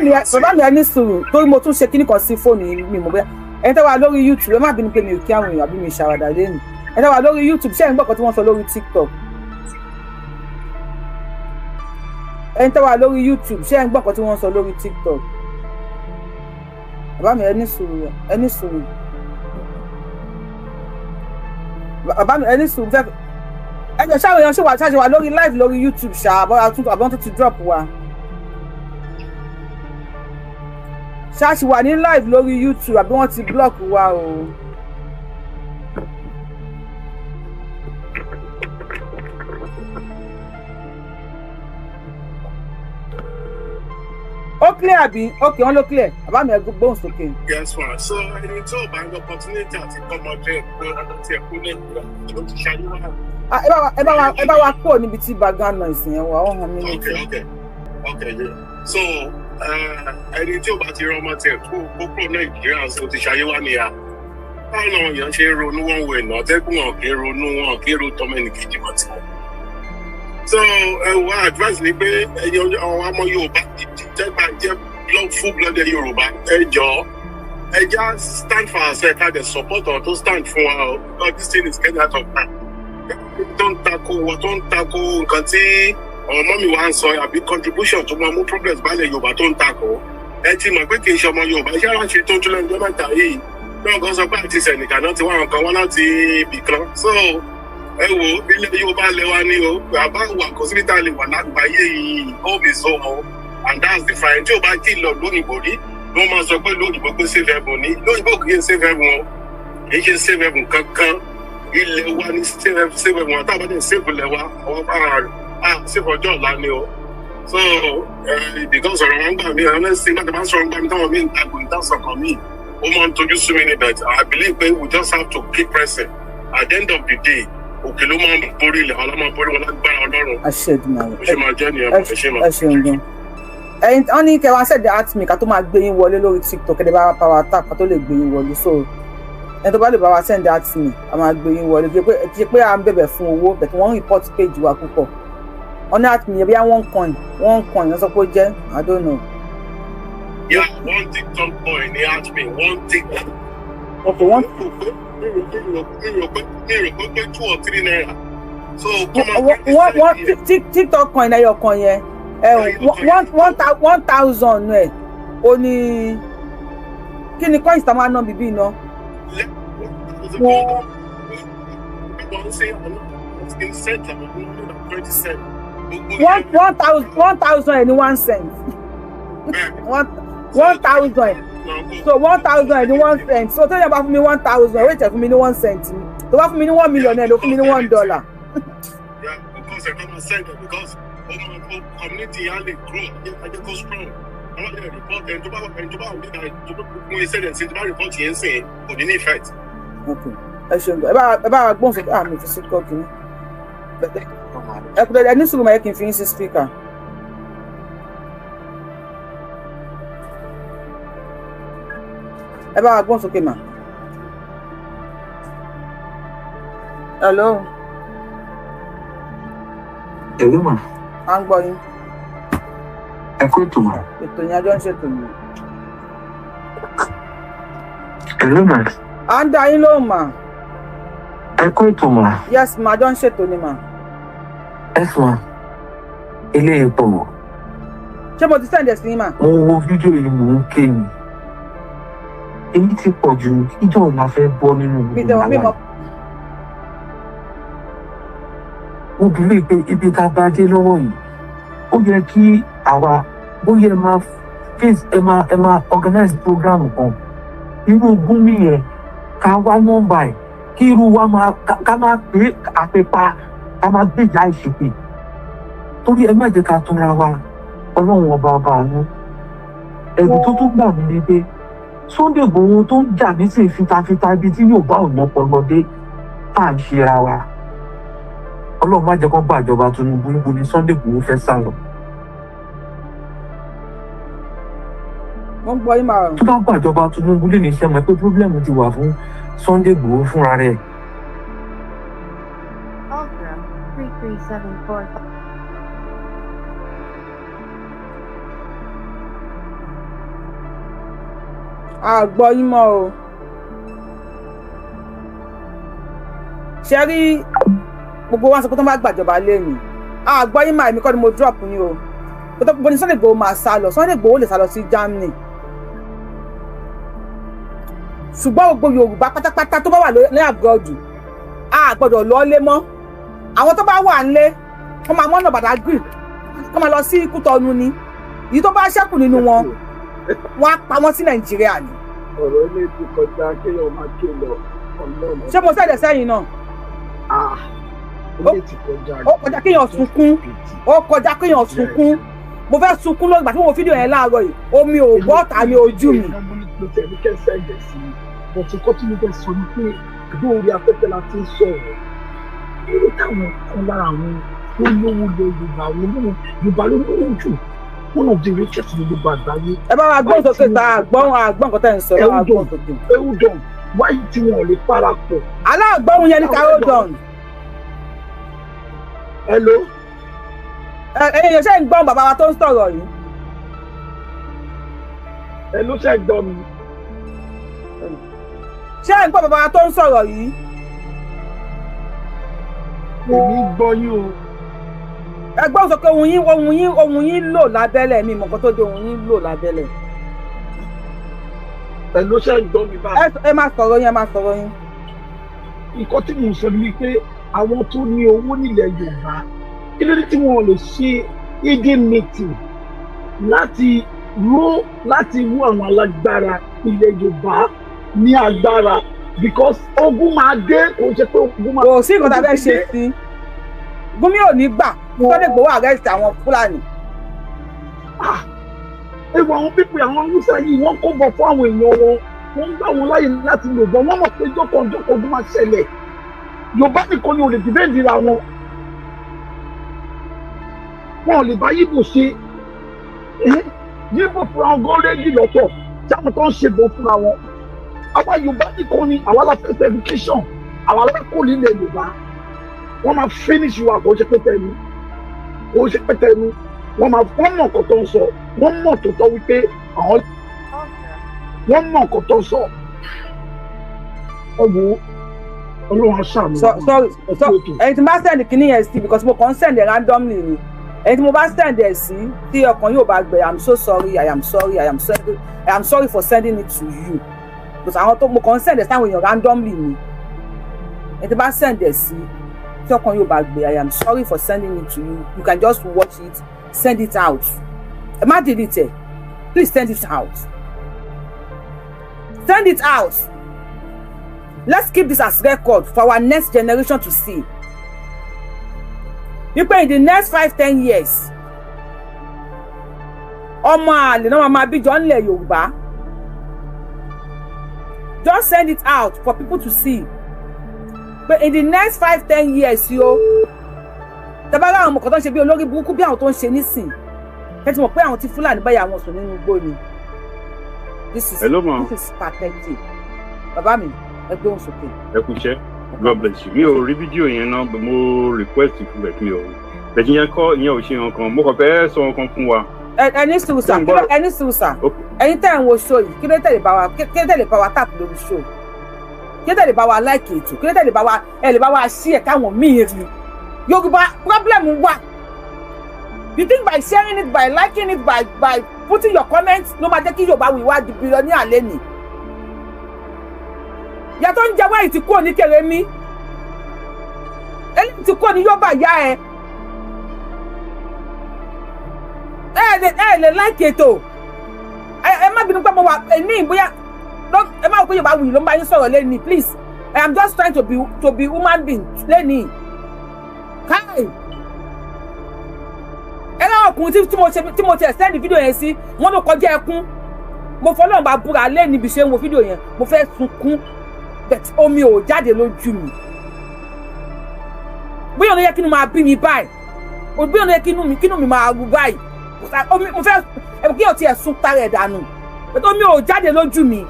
mi ẹ ní sùúrù torí mo tún ṣe kíní kan sí fóònù mi mọ̀ bóyá ẹni tẹ́ wà lórí YouTube ẹ má bínú pé mi ò kí àwọn èèyàn àbí mi ṣàwàdà lẹ́nu ẹni tẹ́ wà lórí YouTube ṣé ẹ̀ ń gbọ́ kan tí wọ́n sọ lórí TikTok ẹni tẹ́ wà lórí YouTube ṣé ẹ̀ ń gbọ́ kan tí wọ́n sọ lórí TikTok bàbá mi ẹ ní sùúrù bàbá mi ẹ ní sùúrù fẹ́ ẹjọ́ ṣáwọn èèyàn ṣe wà lórí live lórí YouTube ṣá àbọ̀ tó ti drop wa. Ṣáàṣì wà ní live lórí YouTube àbí wọ́n ti block wa o. Ok clear àbí? Okay, wọ́n ló clear. Bàbá mi ẹ gbóhùn sókè.
Yes, ma. So ẹni tí ò bá ń lọ opportunity àti kọ́mọdé pé ọdún tí ẹ kú lẹ́yìn ló ti ṣayé wá.
Ẹ bá wa kúrò níbi tí background noise yẹn wà, ó hàn mí lókè.
Okay, yeah. So ẹni tí ò bá ti rán ọmọ tiẹ̀ kó kúrò Nàìjíríà ló ti ṣayé wá nìyà. Báwo ni àwọn èèyàn ṣe ń ronú wọn wẹ̀ náà tẹ́gùn wọn kì í ronú wọn kì í ro tọmọ ẹnì kejì mọ́ tiwọn. So wá advice ni pé ẹ̀yin àwọn ọmọ Yorùbá jẹ́ full blooded Yorùbá ẹ jọ̀ọ́ ẹ já stand for ourselves ká dẹ̀ support ọ̀ tó stand fún wa o because this thing is getting out of hand. tó ń tako nǹkan tí ọmọ mi wá ń sọ àbí contribution tó máa mú progress bálẹ̀ Yorùbá tó ń tako ẹ ti mọ̀ pé kì í ṣe ọmọ Yorùbá iṣẹ́ aláṣẹ tó ń tún lẹ́nu mẹ́ta yìí náà kan sọ pé àti sẹ̀nìkà náà ti wá nǹkan wá láti ibì kan so ẹ wo ilẹ̀ Yorùbá lẹ́wà ní o àbá wà kó síbi tá a lè wà lágbàáyé yìí home is home o and that's the fine tí o bá kí lọ lóyìnbó rí ló máa sọ pé lóyìnbó pé save heaven ní lóyìnbó kì í save heaven o kì í ṣe save heaven kankan ilẹ̀ wa ní save heaven wọn táwọn bá dé save ilẹ̀ wa àwọn bá save ọjọ́ ọ̀la ni o so because ọ̀rọ̀ wọn gbà mí honestly má tẹ̀ bá sọ̀rọ̀ gbà mí táwọn mí ń takò ní táwọn sọ̀kan mí ó máa ń tojú sú mi ní but I believe pé we just have to keep pressing at the end of the day òkè ló máa ń borí ilẹ̀ wọn máa ń borí wọn lágbára Ọlọ́run ó ṣe máa jẹ́ nìyẹn ẹ ṣe máa.
ẹ ṣeun gan ẹyin wọ́n ní kẹwàá ṣẹ̀dẹ̀ atmi ká tó máa gbé yín wọlé lórí TikTok ẹ̀dẹ̀ bá wa power tap ká tó lè gbé yín wọlé so ẹni tó bá lè bá wa send atmi a máa gbé yín wọlé kí pé à ń bẹ̀bẹ̀ fún owó bẹ̀tẹ̀ wọ́n report page wa púpọ̀ wọ́n ní atmi yẹn bí one coin wọ́n sọ pé ó jẹ́ I don't know.
Yeah, one TikTok coin ní atmi one TikTok.
Okay, one.
Mi rò pé 2 or 3 naira. So
TikTok coin ẹyọ kan yẹn 1,000 ẹ o ní kí ni coins tá máa ná bíbí iná. 1,000 ẹ ní 1 cent. 1,000 so 1,000 ẹ ní 1 cent so tó yẹ bá fún mi 1,000 ẹ wait ẹ fún mi ní 1 cent tó bá fún mi ní 1 million ẹ ló fún mi ní $1.
Yeah, because I don't send it because community only grow, they go strong. I want to report and to we said and since my report here say for the effect.
Okay. I should about gbon so me fi sit cooking. E ko de ni suru ma kin fi in speaker. E ba gbon sókè ma. Hello.
Hello ma.
À ń gbọ́ yín.
Ẹ kú ètò ma.
Ètò yẹn àjọ ń ṣètò yìí.
Hello ma.
À ń dá yín lóhùn mà.
Ẹ kú ètò ma.
Yes ma, àjọ ń ṣètò ni mà.
Yes ma. Ilé epo.
Ṣé mo ti sẹ́ǹdẹ̀ sí yín mà?
Mo wo fídíò yìí mò ń ké ni. Èyí ti pọ̀ jù ìjọ la fẹ́ bọ́ nínú gbogbo wàhálà. Mo believe pé ibi tá a bá dé lọ́wọ́ yìí ó yẹ kí àwa bóyá ẹ máa organize program kan irú Gúnmi yẹn ká wá nọ́mbà ẹ̀ kí irú wa ká máa pé àpèpá ká máa gbèjà ìṣèpè torí ẹ má jẹ́ ká túnra wa Ọlọ́run ọba àánú ẹ̀rù tó tún gbà mí ni pé Sunday Igboho tó ń jà nísìnyí fitafita ibi tí yóò bá òun ọpọlọdé tá à ń ṣera wa. Ọlọ́run má jẹ́ kó gbàjọba Tinubu níbo ni Sunday Igboho fẹ́ sá lọ.
Wọ́n gbọ́ yín máa.
Tó bá gbàjọba Tinubu lè ní iṣẹ́ mọ̀ pé pírọ́blẹ́mù ti wà fún Sunday Igboho fúnra rẹ̀.
Ultra 3374.
A gbọ́ yín mọ́ o. Ṣé rí gbogbo wa sọ pé tó bá gbàjọba lẹ́yìn àgbọ́ yín máa èmi kọ́ ni mo drop yín o pé tó gbogbo ní Sunday Igboho máa sá lọ Sunday Igboho lè sá lọ sí Germany ṣùgbọ́n gbogbo Yorùbá pátápátá tó bá wà ní àgọ́dù a gbọ́dọ̀ lọ lé mọ́ àwọn tó bá wà nílé wọ́n máa mọ́nà Badagry wọ́n máa lọ sí Kútọ́nù ni èyí tó bá ṣẹ́kù nínú wọn wọ́n á pa wọ́n sí Nàìjíríà ni.
ọ̀rọ̀ ilé ti kọjá kéèyàn máa ké lọ ọlọ́run.
ṣé mo sẹ́dẹ̀ sẹ́yìn náà.
ilé ti kọjá.
ó kọjá kéèyàn sunkún ó kọjá kéèyàn sunkún mo fẹ́ sunkún lọ́gbà tí mo wo fídíò yẹn láàárọ̀ yìí omi ò bọ́ ta ní ojú mi.
mo tẹ̀ ní kẹ́sẹ̀ ẹ̀jẹ̀ sí i bọ̀tún kọ́ tí mo fẹ́ sọ ni pé bí orí afẹ́fẹ́ la ti ń sọ̀rọ̀ irú táwọn kan lára àwọn tó lówó lọ Yorùbá ló lówó jù one of the richest ní gbogbo àgbáyé.
ẹ bá wa gbọ́n sókè tá àgbọ̀n nǹkan tẹ̀ ń sọ ẹ bá wa gbọ́n sókè.
Eudon wáyé tí wọn ò lè parapọ̀.
aláàgbọ̀n yẹn ní ká Eudon.
Hello.
ẹ̀yin ṣe ń gbọ́n bàbá wa tó ń sọ̀rọ̀ yìí.
Hello ṣe gbọ́ mi.
ṣé ń gbọ́ bàbá wa tó ń sọ̀rọ̀ yìí.
èmi gbọ́ yín o.
ẹ gbọ́n sókè ohun yín lò lábẹ́lẹ̀ mi mọ̀ nǹkan tó di ohun yín lò lábẹ́lẹ̀.
Hello ṣe gbọ́ mi báyìí.
ẹ máa sọ̀rọ̀ yín ẹ máa sọ̀rọ̀ yín.
nǹkan tí mo sọ ni pé àwọn tó ní owó nílẹ̀ Yorùbá kí ló dé tí wọn lè ṣe ìdí meeting láti rú àwọn alágbára ilẹ̀ Yorùbá ní agbára because ogun máa dé kò ṣe pé ogun máa.
kò sí nǹkan tá a fẹ́ ṣe sí Gumi ò ní gbà tó lè gbowó arrest àwọn Fúlàní.
ewu àwọn pípé àwọn Hausa yìí wọ́n kó bọ̀ fún àwọn èèyàn wọn wọ́n ń gbà wọn láyè láti lò bọ̀ wọ́n mọ̀ pé jọ́kọ̀ọ́jọ́kọ̀ ogun máa ṣẹlẹ̀ Yorùbá nìkan ni ò lè dìbẹ́ǹdì ra wọn wọn ò lè bá Yíbò ṣe Yíbò fúnra wọn gan rédí lọ́tọ̀ tí àwọn tó ń ṣe bọ̀ fúnra wọn àwa Yorùbá nìkan ni àwa la fẹ́ education àwa la kó nílẹ̀ Yorùbá wọ́n máa finish wa kò ṣe pété ẹnu wọ́n mọ̀ nǹkan tó ń sọ wọ́n mọ̀ tó tọ́ wípé àwọn wọ́n mọ̀ nǹkan tó ń sọ ẹ wo Ọlọ́run aṣáàmù.
sorry ẹni tí mo bá send kìíní yẹn sí because mo kàn ń send randomly ni ẹni tí mo bá send ẹ sí tí ọkàn yóò bá gbẹ I am so sorry I am sorry for sending it to you because àwọn tó mo kàn ń send ẹ sáwọn èèyàn randomly ni ẹni tí mo bá send ẹ sí tí ọkàn yóò bá gbé I am sorry for sending it to you you can just watch it send it out ẹ má delete it please send it out let's keep this as record for our next generation to see wípé in the next 5-10 years ọmọ àlè náà máa bí jọ nílẹ̀ Yorùbá just send it out for people to see but in the next 5-10 years yo tabara àwọn ọmọ kan tó ń ṣe bí olórí burúkú bí àwọn tó ń ṣe nísìn ẹ ti mọ̀ pé àwọn tí Fúlàní báyà àwọn sùn nínú igbó ni this is pathetic bàbá mi ẹ gbé wọn sókè.
ẹ kú iṣẹ́ God bless you mi ò rí fídíò yẹn náà mo request fún ẹ mi ò bẹ̀tì yẹn kọ́ ìyẹn ò ṣe nǹkan mo kàn fẹ́ sọ nǹkan fún wa.
ẹni sùúsà ẹni tẹ́ ẹ̀ ń wo show yìí kí ló tẹ̀lé bá wa tap lórí show kí ló tẹ̀lé bá wa like ètò kí ló tẹ̀lé bá wa share káwọn míì rí Yorùbá problem wà you think by sharing it by liking it by putting your comments ló máa jẹ́ kí Yorùbá wíwá di billionaire lẹ́nìí yàtọ̀ ń jẹ wáyé tí kò ní kéré mi eléyìí tí kò ní yóò bá yá ẹ lè like ètò ẹ má bínú pé mo wà ní ìbúyà ẹ má wò pé Yorùbá wuyì ló ń bá yín sọ̀rọ̀ lẹ́nìí please I am just trying to be human being lẹ́nìí káì ẹ láwọn ọkùnrin tí mo ti send fídíò yẹn sí wọn ló kọjá ẹkún mo fọlọ́run bá búra lẹ́nìí bí ṣe ń wo fídíò yẹn mo fẹ́ sunkún bẹ́ẹ̀ omi ò jáde lójú mi bóyá ọ̀nà yẹ kí inú máa bí mi báyìí bóyá ọ̀nà yẹ kí inú mi máa rú báyìí mo fẹ́ ẹ̀bùn kí ọ̀tí ẹ̀ sún tara ẹ̀ dànù bẹ́ẹ̀ omi ò jáde lójú mi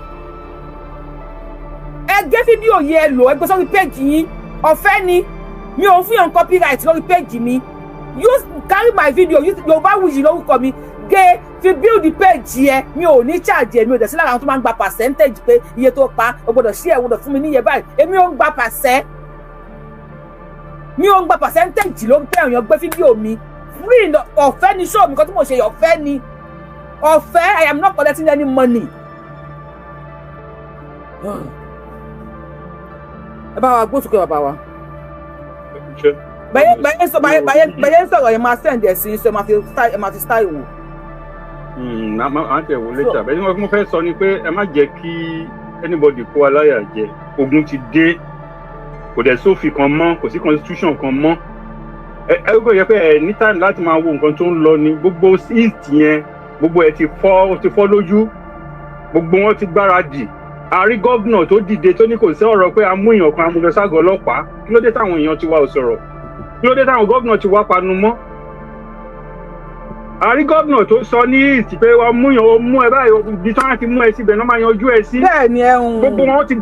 ẹ gé fídíò yẹn ẹ lò ẹ gbé sórí péjì yín ọ̀fẹ́ ni mi ò fún yàn copyright lórí péjì mi use carry my video use Yorùbáwùyí lórúkọ mi gé fi build page yẹn mi ò ní charge ẹ mi ò dẹ̀ sí lára àwọn tó máa ń gba percentage pé iye tó pa o gbọ́dọ̀ share o gbọ́dọ̀ fún mi níye báyìí èmi ò ń gba percentage ló ń tẹ̀ èèyàn gbé fídíò mi free ọ̀fẹ́ ni show mi kan tí mo ṣe ọ̀fẹ́ ni ọ̀fẹ́ I am not collecting any money. ẹ bá wa gbósùkè bàbá wa bẹ́ẹ̀ ń sọ̀rọ̀ yẹn máa send ẹ̀ sí ṣe máa fi style wò.
máa tẹ̀ wò létà bẹ́ẹ̀ ni mo fẹ́ sọ ni pé ẹ má jẹ́ kí anybody kó aláyà jẹ ogun ti dé kò dẹ̀ sófin kan mọ́ kò sí constitution kan mọ́ Ẹgbẹ́ yẹ pé ẹ ní time láti máa wo nǹkan tó ń lọ ní gbogbo east yẹn gbogbo ẹ ti fọ́ lójú gbogbo wọn ti gbáradì àrí gómìnà tó dìde tó ní kò sí ọ̀rọ̀ pé a mú èèyàn kan amúlọságọ́ ọlọ́pàá kí ló dé táwọn èèyàn ti wá ò sọ̀rọ̀ kí ló dé táwọn gómìnà ti wá panu mọ́ àrí gómìnà tó sọ ní east pé wọ́n mú ẹ báyìí ibi tí wọ́n ti mú ẹ síbẹ̀ náà máa yanjú ẹ sí
bẹ́ẹ̀ni ẹhun
gbogbo wọn ti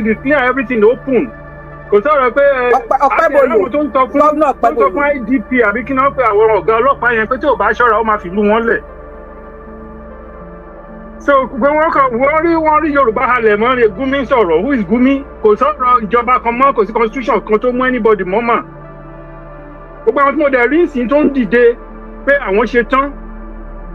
declare everything open kò sọ̀rọ̀ pé
Ọpẹ́bọlò
tó ń tọ́ fún IDP àbí kí náà pé àwọn ọ̀gá ọlọ́pàá yẹn pé tí ò bá ṣọ́ra ó máa fi lú wọn lẹ̀. so pé wọ́n rí Yorùbá halẹ̀ mọ́ ni Gumi sọ̀rọ̀ who is Gumi kò sọ̀rọ̀ ìjọba kan mọ́ kò sí constitution kan tó mú anybody mọ́ mà. gbogbo àwọn tí mo dẹ̀ rí ìsìn tó ń dìde pé àwọn ṣe tán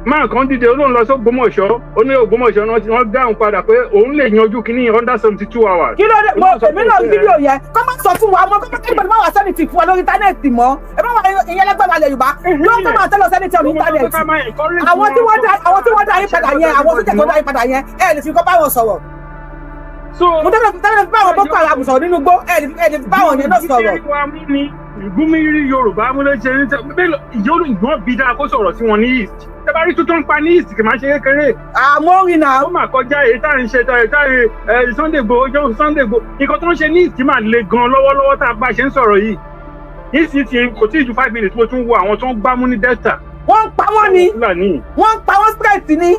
máa kan dìde olóhùn lọ sí Ògbómọ̀ṣọ́ onílé Ògbómọ̀ṣọ́ wọ́n dáhùn padà pé òun lè yanjú kínní under 72 hours.
kí ló dé mo èmi náà fídíò yẹn kọ́ máa sọ fún wa ọmọ kọ́kọ́ kí ìgbàlùmọ́ wà sẹ́nìtì fún wa lórí íńtánẹ́ẹ̀tì mọ́ ẹ bá wà ìyẹn lẹ́gbẹ̀ẹ́ alẹ́ Yorùbá ló ń tó máa tẹ́lọ̀ sẹ́nìtì ọ̀rọ̀ íńtánẹ́ẹ̀tì àwọn tí wọ́n dá yín padà yẹn àwọn tó tẹ̀kọ́ dá yín padà yẹn ẹ lè fi kọ́ báwọn sọ̀rọ̀ mo tẹ́lẹ̀ fi báwọn Boko Haram sọ̀rọ̀ nínú gbó ẹ lè fi báwọn yẹn náà sọ̀rọ̀.
Gumi rí Yorùbá múlẹ̀ ṣe ní ìgbọ́n bí dáa kó sọ̀rọ̀ sí wọn ní east ẹ bá rí tuntun ń pa ní east kì máa ṣe kékeré.
àmọ́ rí náà.
ó mà kọjá èyí tá à ń ṣe táyé Sunday Igboho ọjọ́ Sunday Igboho nǹkan tó ń ṣe ní east máa le gan lọ́wọ́lọ́wọ́ tá a bá ṣe ń sọ̀rọ̀ yìí east ti kò tí ì ju 5 minutes mo tún wo àwọn tó ń gbámú ní Delta.
wọ́n ń pa wọ́n ni wọ́n ń pa wọ́n straight ni.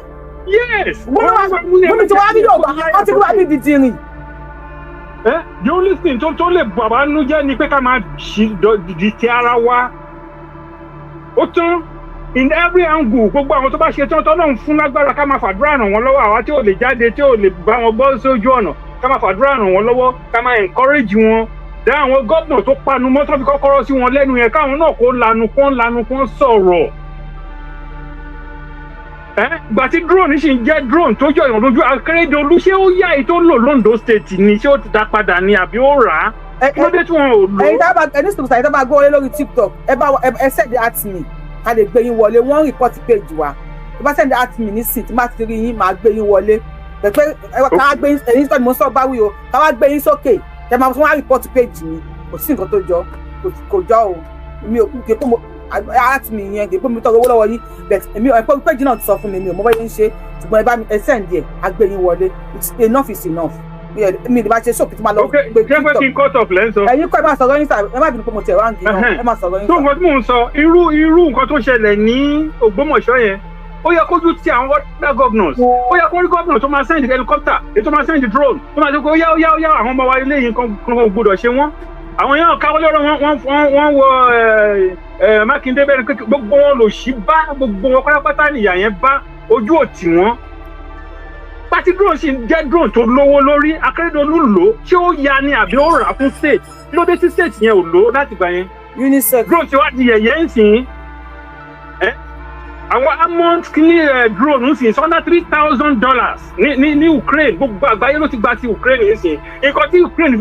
yes.
Gumi ti wá ní Yorùbá wọ́n ti wá ní dìdìrìn.
The only thing tó lè bàbá nú jẹ́ ni pé ká máa di ti ara wa. Ó tán in every angle gbogbo àwọn tó bá ṣe tán tọ́lọ́run fún lágbára ká máa fàdúrà ràn wọ́n lọ́wọ́ àwa tí ò lè jáde tí ò lè bá wọn bọ́ sójú ọ̀nà ká máa fàdúrà ràn wọ́n lọ́wọ́ ká máa encourage wọn. Dá àwọn gómìnà tó panu mọ́ tó fi kọ́kọ́rọ́ sí wọn lẹ́nu yẹn káwọn náà kó lanu kó sọ̀rọ̀. Gbà tí drone ṣì ń jẹ́ drone tó jọ ìwọ̀n lójú Akérédolú ṣé ó yá èyí tó lò l'Ondo State ni ṣé ó ti dá padà ni àbí ó rà á kí ló dé tí wọn ò lò.
ẹ̀yin dábàá ẹni sọ̀rọ̀ sàyẹ̀dá máa gbọ́ wọlé lórí TikTok ẹ send at me ká lè gbé yín wọlé wọ́n report page wa ẹ bá send at me nísìnyí tí má ti rí yín máa gbé yín wọlé pẹ̀pẹ́ ká wá gbé yín ẹ̀yin sọ̀rọ̀ mo sọ báwí o ká wá gbé yín sókè ẹ máa fún wa report page mi kò sí nǹkan tó jọ kò jọ o mi ò kí pé mo at me yẹn kì í pé mi tọrọ owó lọ́wọ́ yín but èmi ò page náà ti sọ fún mi ò mọ bá yín ṣe ṣùgbọ́n ẹ bá mi ẹ send ẹ̀ á gbé yín wọlé enough is enough mi ì bá ṣe ṣòkè tí máa lọ gbé TikTok.
ṣé pé kí n cut off lẹ́ ń sọ.
ẹ̀yin kọ́ ẹ máa sọ̀rọ̀ yín sà ẹ má bínú pé mo tẹ̀ wá ń kí ẹ máa sọ̀rọ̀ yín sà.
tó nǹkan tí mò ń sọ irú nǹkan tó ṣẹlẹ̀ ní Ògbómọ̀ṣọ́ yẹn ó yẹ kójú ti àwọn other governors ó yẹ kó rí governor tó máa send helicopter èyí tó máa send drone tó máa sọ pé ó yá àwọn ọmọ wa ilé yìí kan gbọdọ̀ ṣe wọ́n àwọn yẹn káwọ́ lọ́rọ̀ wọ́n wọ Mákindé bẹ́ẹ̀ pé gbogbo wọn lò sí bá gbogbo wọn pátápátá nìyà yẹn bá ojú òtí wọn pátí drone sì jẹ́ drone tó lówó lórí Akérédolú lò ṣé ó ya ni àbí ó rà fún state kí ló dé sí state yẹn ò lò láti gbà yẹn
UNICEF
drone ti wá di yẹ̀yẹ́ ń sìn àwọn amount ní drone ń sìn sọ́nà $3,000 ní Ukraine gbogbo àgbáyé ló ti gba ti Ukraine yẹn sìn nǹkan tí Ukraine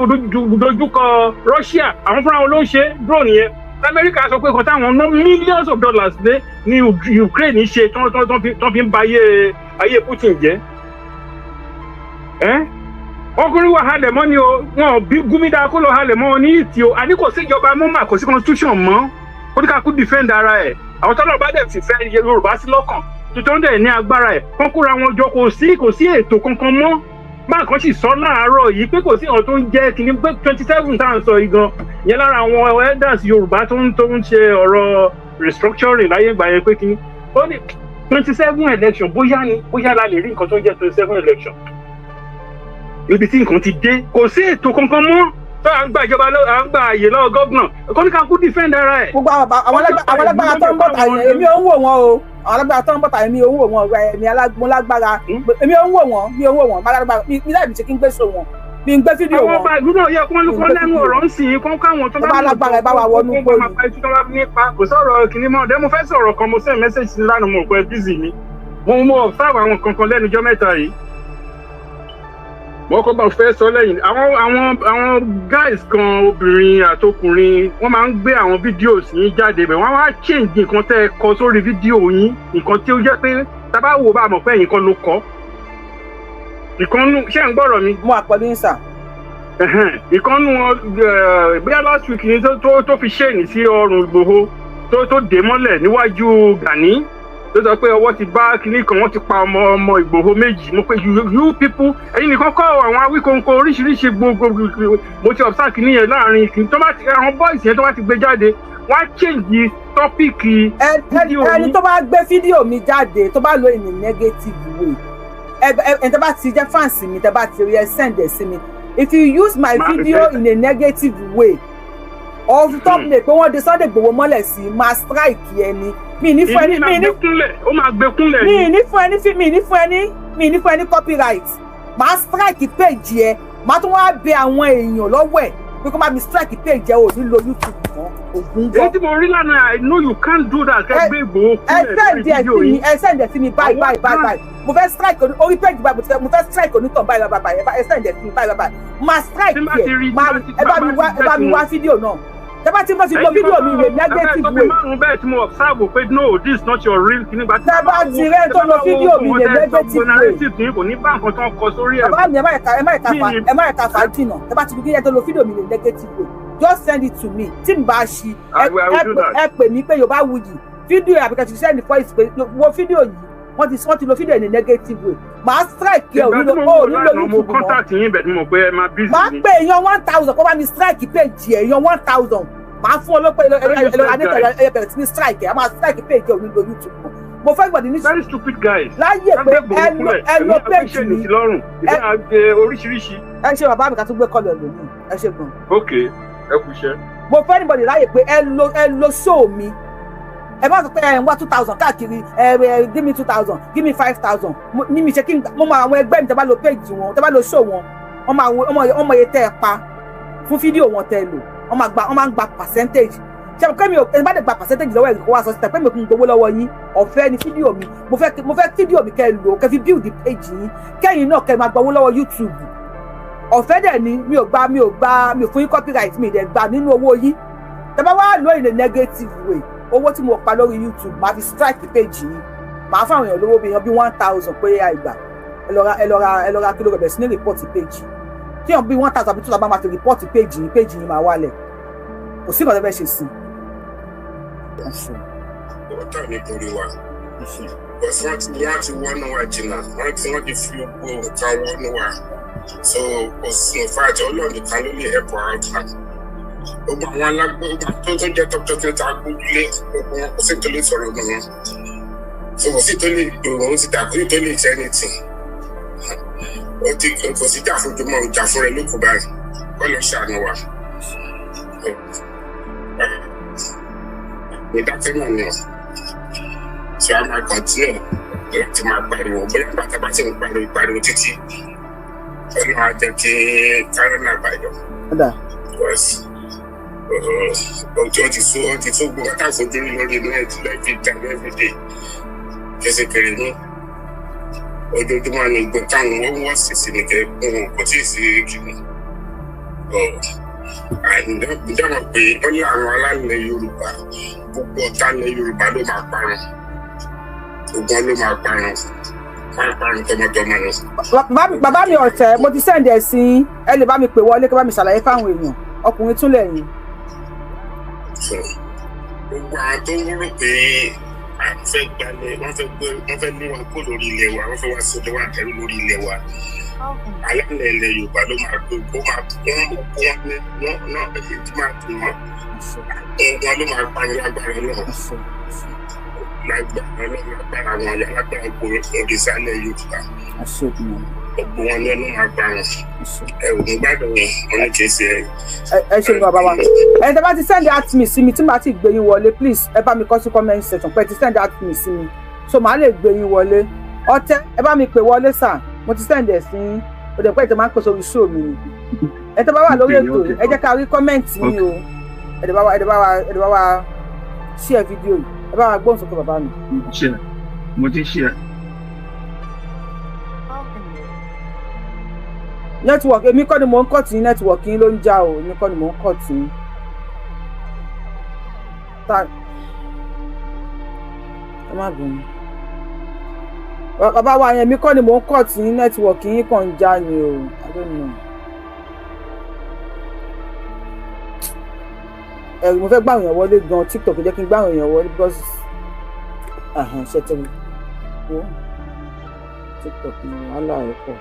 dojú kọ Russia àwọn fúnra wọn ló ń ṣe drone yẹn Amẹ́ríkà sọ pé nǹkan táwọn ná millions of dollars lé ní Ukraine ṣe tó fi ń ba ayé Putin jẹ́ ọkùnrin wà halẹ̀ mọ́ ni o wọn bí Gumi dáa kó lọ halẹ̀ mọ́ ní ìtì o àní kò sí ìjọba mọ́mà kò sí constitution mọ́ kó ní ká kú defend ara ẹ̀ àwọn tọ́lọ̀ bá dẹ̀ fi fẹ́ Yorùbá sí lọ́kàn tuntun dẹ̀ ní agbára ẹ̀ kán kóra wọn jọ kò sí ètò kankan mọ́ máa kan sì sọ láàárọ̀ yìí pé kò sí àwọn tó ń jẹ́ kìíní pé 27 tá à ń sọ yìí gan yẹn lára àwọn elders Yorùbá tó ń ṣe ọ̀rọ̀ restructuring láyé ìgbà yẹn pé kìíní ó ní 27 election bóyá la lè rí nǹkan tó ń jẹ́ 27 election ibi tí nǹkan ti dé kò sí ètò kankan mọ́ tó à ń gba ìjọba à ń gba àyè lọ́wọ́ gọ́vnà kọ́níkà kú defend ara ẹ̀.
gbogbo àwọn alágbára tó ń bọ̀tà yẹn èmi ò ń wò wọ́n o àwọn alágbára tó ń bọ̀tà yẹn mi ò ń wò wọ́n èmi alágbára èmi ò ń wò wọ́n alágbára mi láì bí ṣe kí n gbé so wọn bí n gbé fídíò wọn.
àwọn ọba ìlú náà yẹ kó lẹ́nu ọ̀rọ̀ ń sìn kó káwọn tó bá
alágbára ẹ bá wa wọnú gbòòrò.
kò sọ̀rọ̀ kìíní mọ́ ọ̀dẹ́ mo fẹ́ sọ̀rọ̀ kan mo send message lánàá mo pẹ́ busy mi mo observe àwọn kankan lẹ́nujọ́ mẹ́ta yìí wọ́n kọ́ bá fẹ́ sọ lẹ́yìn àwọn guys kan obìnrin àtọkùnrin wọ́n máa ń gbé àwọn videos yín jáde bẹ̀ wọ́n wá change nǹkan tẹ́ ẹ kọ sórí fídíò yín nǹkan tí ó jẹ́ pé tábà wò bá mọ̀ pé ẹ̀yin kan ló kọ́ ìkan ṣé ń gbọ́rọ̀ mi.
mo àpọ̀lú yín sà.
ìkànnù bóyá last week ni tó fi ṣéènì sí ọrùn Ìgbòho tó dé mọ́lẹ̀ níwájú Gani tó sọ pé ọwọ́ ti bá kinní kan wọ́n ti pa ọmọ Ìgbòho méjì mo pé you people ẹ̀yin nìkan kọ́ àwọn awíkóńkó oríṣiríṣi gbogbo mo ti observe kinní yẹn láàrin kí tó bá ti àwọn boys yẹn tó bá ti gbé jáde wọ́n á change tọ́pìkì fídíò yìí.
ẹni tó bá gbé fídíò mi jáde tó bá lo in a negative way ẹni tó bá ti jẹ́ fans mi tó bá ti rí ẹ send ẹ sí mi if you use my video in a negative way or stop me pé wọ́n de Sunday Igboho mọ́lẹ̀ sí máa strike ẹni mi ní fún ẹni mi ní
ó máa gbé kúnlẹ̀
mi ní fún ẹni copyright máa strike page ẹ máa tún wá bẹ àwọn èèyàn lọ́wọ́ ẹ̀ pé kó máa mi strike page ẹ ò ní lo YouTube mọ́ ògùn gbọ́.
èyí tí mo rí lánàá I know you can't do that kẹgbẹ́ Ìgbòho
kúnlẹ̀ lórí fídíò yìí. ẹ send ẹ sí mi báyìí mo fẹ́ strike orí page báyìí mo fẹ́ strike onítàn báyìí ẹ send ẹ sí mi báyìí máa strike yẹ ẹ bá mi wá fídíò náà tẹ́bá tí mo ti lo fídíò mi rè negative way.
márùn bẹ́ẹ̀ tí mo observe pé no this is not your real kini gba.
tẹ́bá ti rẹ́ tó lo fídíò mi rè negative way.
kò ní bá nǹkan tó ń kọ sórí ẹ̀.
bàbá mi ẹ má ẹ̀ka fàájì náà tẹ́bá ti fi tó lo fídíò mi rè negative way just send it to me tí n bá ṣí ẹ pè mí pé Yorùbá Wuyì fídíò àbíkẹ́ ti send voice pé wo fídíò yìí wọ́n ti lo fídíò in a negative way màá strike ẹ ò nílò YouTube mọ́.
mo contact yín bẹ̀ tí mo pé ẹ máa busy.
máa pè èèyàn 1000 kó bá mi strike page ẹ̀ èèyàn 1000 màá fún ọlọ́pàá ẹlọ́dẹ bẹ̀rẹ̀ sí ní strike ẹ̀ máa strike page ẹ̀ ò nílò YouTube mọ́. mo fẹ́ gbọ́dọ̀ ní.
very stupid guys.
láyé pé ẹ lo page mi
oríṣiríṣi.
ẹ ṣe bàbá mi ká tún gbé kọlọ̀ lónìí ẹ ṣe gan.
ok ẹ kú iṣẹ́.
mo fẹ́ anybody láyè pé ẹ lo show mi ẹ bá sọ pé ẹ ń wá 2000 káàkiri give me 2000 give me 5000 ní mi ṣe kí mo mọ àwọn ẹgbẹ́ mi tẹ́ bá lo page wọn tẹ́ bá lo show wọn ọmọ iye tẹ́ ẹ pa fún fídíò wọn tẹ́ ẹ lò wọ́n máa ń gba percentage ṣe pé mi ò ẹni bá dẹ̀ gba percentage lọ́wọ́ ẹ̀rí kó wá sọ síta pé mi ò kún gbowó lọ́wọ́ yín ọ̀fẹ́ ni fídíò mi mo fẹ́ fídíò mi kẹ́ ẹ lò kẹ́ fi build the page yín kẹ́yìn náà kẹ́ ẹ máa gbowó lọ́wọ́ YouTube ọ̀fẹ́ dẹ̀ ni mi ò fún yín copyright mi dẹ̀ gbà nínú owó yín tẹ́ bá wá lò in a negative way owó tí mo pa lórí YouTube máa fi strike page yín máa fún àwọn èèyàn lówó bí 1000 pé àìgbà ẹ lọ ra kí ló rẹ̀ bẹ̀ sí ní report page tí yàn bí 1000 àbí 2000 máa fi report page yìí máa wálẹ̀ kò sí nǹkan tó fẹ́ ṣe sí.
ọ̀tá nítorí wa bọ́sí wọ́n ti wọ́n wa jìnnà wọ́n ti fi gbogbo nǹkan wọ́n wa so kò sí fàájì Ọlọ́run nìkan ló lè ẹ̀pọ̀ àrùn gbogbo àwọn alágbègbè tó jẹ́ tọ́tọ́ ta gbójúlé gbogbo wọn kò sí tó lè sọ̀rọ̀ nù wọn so kò sí tó lè dòrò ó ti dà kò sí tó lè ṣẹ́ anything kò sí jà fún jùmọ̀ ìjà fún rẹ lókùn báyìí kọ́ lọ ṣàánú wa. ìdákẹ́ náà ni ṣé a máa kọ̀ntínú láti máa pariwo bóyá bàtà bá ti ń pariwo títí ọ̀nà á jẹ́ kí kárọ́nà àbáyọ. ó ti tó gbogbo ká fojú rí lórí everyday kẹsẹ̀ kẹrì ní ojoojúmọ́ ni gbọ́n táwọn wọ́n sì sí ní kẹ́kọ̀ọ́ kò tí ì sí kìíní. àìdámọ̀ pé wọ́n ní àwọn alálẹ̀ Yorùbá gbogbo ọ̀tá ilẹ̀ Yorùbá ló máa parun ogun ló máa parun máa parun tọmọtọmọ ni.
bàbá mi ọ̀tẹ̀ mo ti send ẹ̀ sí ẹ lè bá mi pè wọlé kí bá mi ṣàlàyé fáwọn èèyàn ọkùnrin tún lẹ́yìn.
gbogbo àwọn tó ń rò pé àwọn fẹ́ gbalẹ̀ wọ́n fẹ́ lé wọn kó lórí ilẹ̀ wa wọ́n fẹ́ wá sọ́dọ̀ wà tẹ̀lé lórí ilẹ̀ wa alálẹ̀ ilẹ̀ Yorùbá ló máa gbé ó máa wọ́n náà èyí tí máa dùn wọn wọn ló máa pa lágbára náà lágbára wọn yà lágbára òrìṣàlẹ̀ Yorùbá gbogbo wọn ní máa pa wọn ò ní gbádùn wọn ní kì í ṣe
ẹ ṣe ní bàbá wa ẹni tẹ́ bá ti send out me sí mi tí màá ti gbé yín wọlé please ẹ bá mi kọ sí comment section pé ti send out me sí mi so màá lè gbé yín wọlé ọ̀tẹ̀ ẹ bá mi pè wọlé sà mo ti send ẹ̀ sí ọdẹ pé ìtẹ máa ń pèsè orí show mi ni ẹ tẹ́ bá wà lórí ètò ẹ jẹ́ ká rí comment yín o ẹ bá wa share video yìí ẹ bá wa gbóhùn sókè bàbá mi.
mo ti share.
network èmi kọ́ ni mò ń kọ́ tí network yín ló ń já o èmi kọ́ ni mò ń kọ́ tí. ẹ má bínú. bàbá wa yẹn èmi kọ́ ni mò ń kọ́ tí network yín kàn ń já ni o I don't know. mo fẹ́ gbà èèyàn wọlé gan TikTok jẹ́ kí n gbà èèyàn wọlé because ṣe tẹ̀lé wo TikTok ni wàhálà ẹ̀ pọ̀.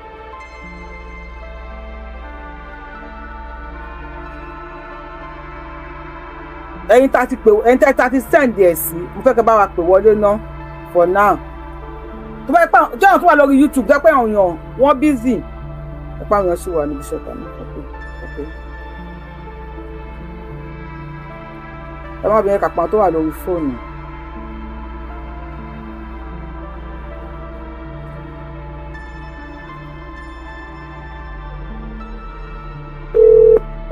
ẹ̀yin tá ti send ẹ̀ sí mo fẹ́ kẹ́ bá wa pè wọlé ná for now tó bá pa jọ́nà tó wà lórí YouTube jẹ́ pé àwọn èèyàn wọ́n busy ẹ̀pá àwọn èèyàn sì wà níbi iṣẹ́ kan ní ẹ má bẹ̀rẹ̀ kàpá tó wà lórí fóònù.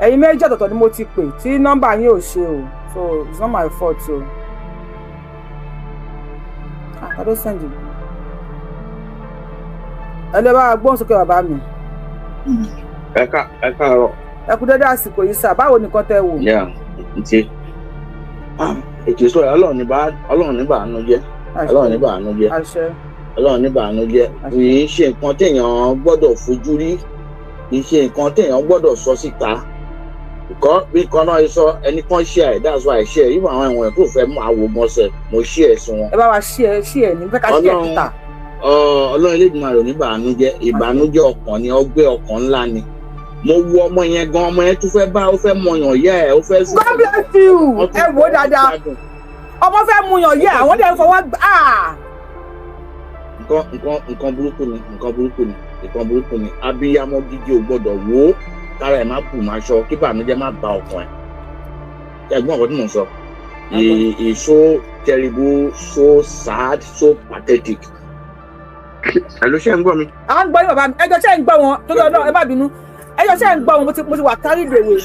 ẹ̀yin méjì ọ̀tọ̀ọ̀tọ̀ ni mo ti pè tí nọ́mbà yín ò ṣe o so it's not my fault o. I don't send you. ẹ lè bá gbóhùn sókè bàbá mi.
ẹ káàárọ̀.
ẹ kú dédé àsìkò yìí sà báwo nìkan tẹ wò.
ǹtí ètò ìṣòro ọlọ́run ní bàánú jẹ́ ọlọ́run ní bàánú jẹ́ ọlọ́run ní bàánú jẹ́ kì í ṣe nǹkan téèyàn gbọ́dọ̀ fojú rí kì í ṣe nǹkan téèyàn gbọ́dọ̀ sọ síta bí nǹkan náà sọ ẹni kan share it that's why I share even àwọn èèyàn tó fẹ́ mú àwò mọ́sẹ̀ mo share sí wọn.
ẹ bá wa share ní fẹ́ ká share títà.
ọlọ́run Elédùmarè ní bàánújẹ́ ìbànújẹ́ ọkàn ni ọgbẹ́ ọkàn ńlá ni mo wo ọmọ yẹn gan ọmọ yẹn tún fẹ́ bá ó fẹ́ mọyàn yẹ ẹ ó fẹ́.
God bless you ẹ wò ó dáadáa ọmọ fẹ́ mọyàn yẹ àwọn dẹ̀ ń fọwọ́ gbà.
nǹkan burúkú ni abiyamọ gidi ò gbọ́dọ̀ wò ó kára ẹ̀ má bù máa ṣọ kí bànújẹ́ má ba ọkàn ẹ̀ ẹ̀gbọ́n ọ̀kan tí mò ń sọ it's so terrible so sad so pathetic. Hello, ṣé ń gbọ́ mi.
à ń gbọ́ yín bàbá mi ẹjọ́ ṣé ń gbọ́ wọn tó lọ́ọ́ ẹ má bínú ẹjọ́ ṣé ń gbọ́ wọn mo ti wà carried away.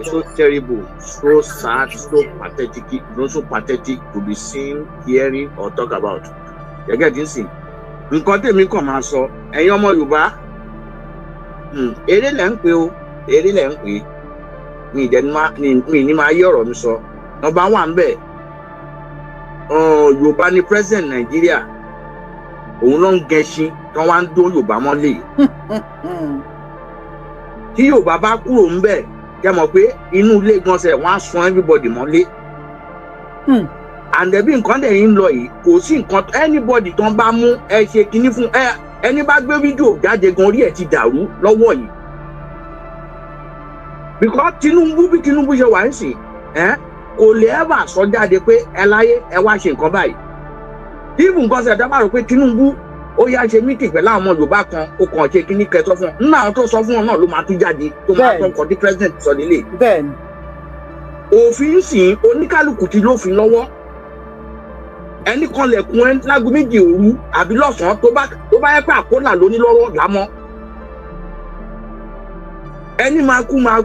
So terrible so sad so pathetic so pathetic to be seen hearing or talk about. Gẹ́gẹ́ tí ń sìn nǹkan tèmi kàn máa sọ ẹ̀yin ọmọ Yorùbá eré lẹ̀ ń pè o eré lẹ̀ ń pè mi ní máa yí ọ̀rọ̀ mi sọ nọ́mbà wà ń bẹ̀ Yorùbá ni president Nàìjíríà òun ló ń gẹṣin tí wọ́n wá ń dó Yorùbá mọ́lẹ̀ tí Yorùbá bá kúrò ń bẹ̀ kẹ́ mọ̀ pé inú ilé gbọ̀nsẹ̀ wọ́n á sún everybody mọ́lẹ̀ àǹdẹ̀bí nǹkan dẹ̀ yín lọ yìí kò sí nǹkan anybody tó ń bá mú ẹ ṣe kinní fún ẹni bá gbé fídíò jáde gan orí ẹ̀ ti dàrú lọ́wọ́ yìí because Tinubu ṣe wà ń sìn kò lè ever sọ jáde pé ẹ láyé ẹ wá ṣe nǹkan báyìí even nǹkan ṣe dábàá rò pé Tinubu ó yá ṣe meeting pẹ̀lú àwọn ọmọ Yorùbá kan ó kàn ṣe kíní kẹsọ fún ọ nínú àwọn tó sọ fún ọ náà ló máa tún jáde tó máa tán kọ tí president sọ nílé.
bẹ́ẹ̀ni.
òfin sìn oníkálukú ti lófin lọ́wọ́ ẹnì kan lẹ̀kùn ẹ lágo méjì òru àbí lọ́sàn-án tó bá yẹ pé àkólà lóní lọ́wọ́ lámọ́ ẹni máa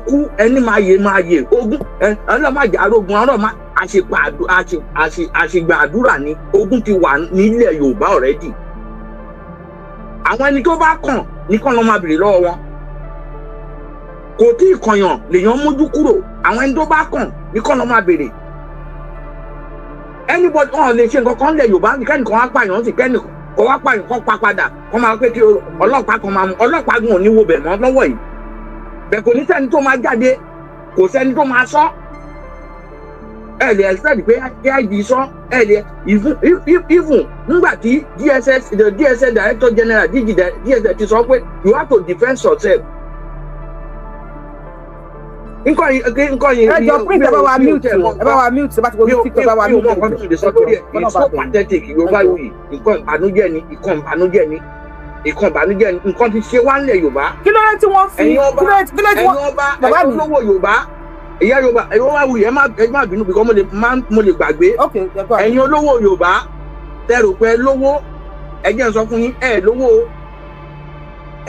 kú ẹni máa yè ogun ọlọ́màjà arógun ọlọ́mà àṣìgbà àdúrà ni ogun ti wà nílẹ̀ Yorùbá already àwọn ẹni tó bá kàn nìkan ló máa bèrè lọ́wọ́ wọn kò tí ì kànyàn lèèyàn mójú kúrò àwọn ẹni tó bá kàn nìkan ló máa bèrè anybody wọn lè ṣe nǹkan kan lẹ̀ Yorùbá kẹ́nìkan wá pààyàn sí kẹ́nìkan kọ́ wá pààyàn kọ́ pa padà kọ́ máa pé kí ọlọ́pàá kan máa mú ọlọ́pàá gan ò ní wo bẹ̀ mọ́ lọ́wọ́ yìí bẹ́ẹ̀ kò ní sẹ́ni tó máa jáde kò sẹ́ni tó máa sọ ẹ lè expect pé AIG sọ ẹ lè even nígbà tí the DSS Director General DSS ti sọ pé you have to defend yourself. nǹkan yìí
ẹ jọ pín ìtẹ́ bá wa mute ṣe bá ti wọlé tí ìtẹ́ bá wa mute.
it's so pathetic Yorùbá yìí nǹkan ìbànújẹ́ ni nǹkan ti ṣe wá nílẹ̀ Yorùbá.
kí ló dé tí wọ́n fi
ẹ̀yin ọba ẹ̀yin olówó Yorùbá ìyá Yorùbá ẹ̀yin wá wuyì ẹ má bínú bìkọ́ mo lè gbàgbé ẹ̀yin olówó Yorùbá tẹ̀rù pé lówó ẹ̀jẹ̀ ń sọ fún yín ẹ̀ lówó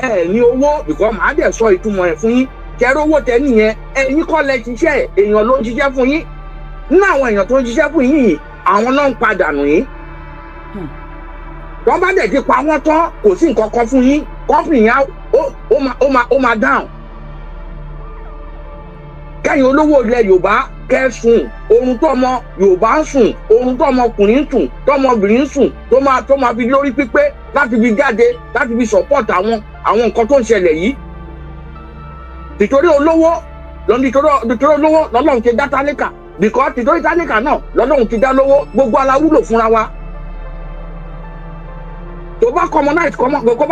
ẹ̀ ní owó bìkọ́ màá dẹ̀ sọ ìtumọ̀ ẹ̀ fún yín kẹrù owó tẹ nìyẹn ẹ̀yin kọ́ lẹ ṣiṣẹ́ èèyàn ló ń ṣiṣẹ́ fún yín nínú àwọn èèyàn tó ń ṣiṣẹ́ fún yín yìí àwọn náà ń padà nù yín wọ́n bá dẹ̀ ti pa wọ́n tán kò sí nǹkan kan fún yín kọ́mpìnì yẹn ó máa dáhùn kẹ́yìn olówó ilẹ̀ Yorùbá kẹ́sùn oorun tó ọmọ Yorùbá ń sùn oorun tó ọmọkùnrin ń sùn tó ọmọbìnrin ń sùn tó máa fi lórí pípé láti fi jáde láti fi support àwọn nǹkan tó ń ṣẹlẹ̀ yìí tìtorí olówó nítorí lówó lọ́lọ́run ti dá tálíkà because nítorí tálíkà náà lọ́lọ́run ti dá lówó gbogbo aláwúlò fúnra wa. tó bá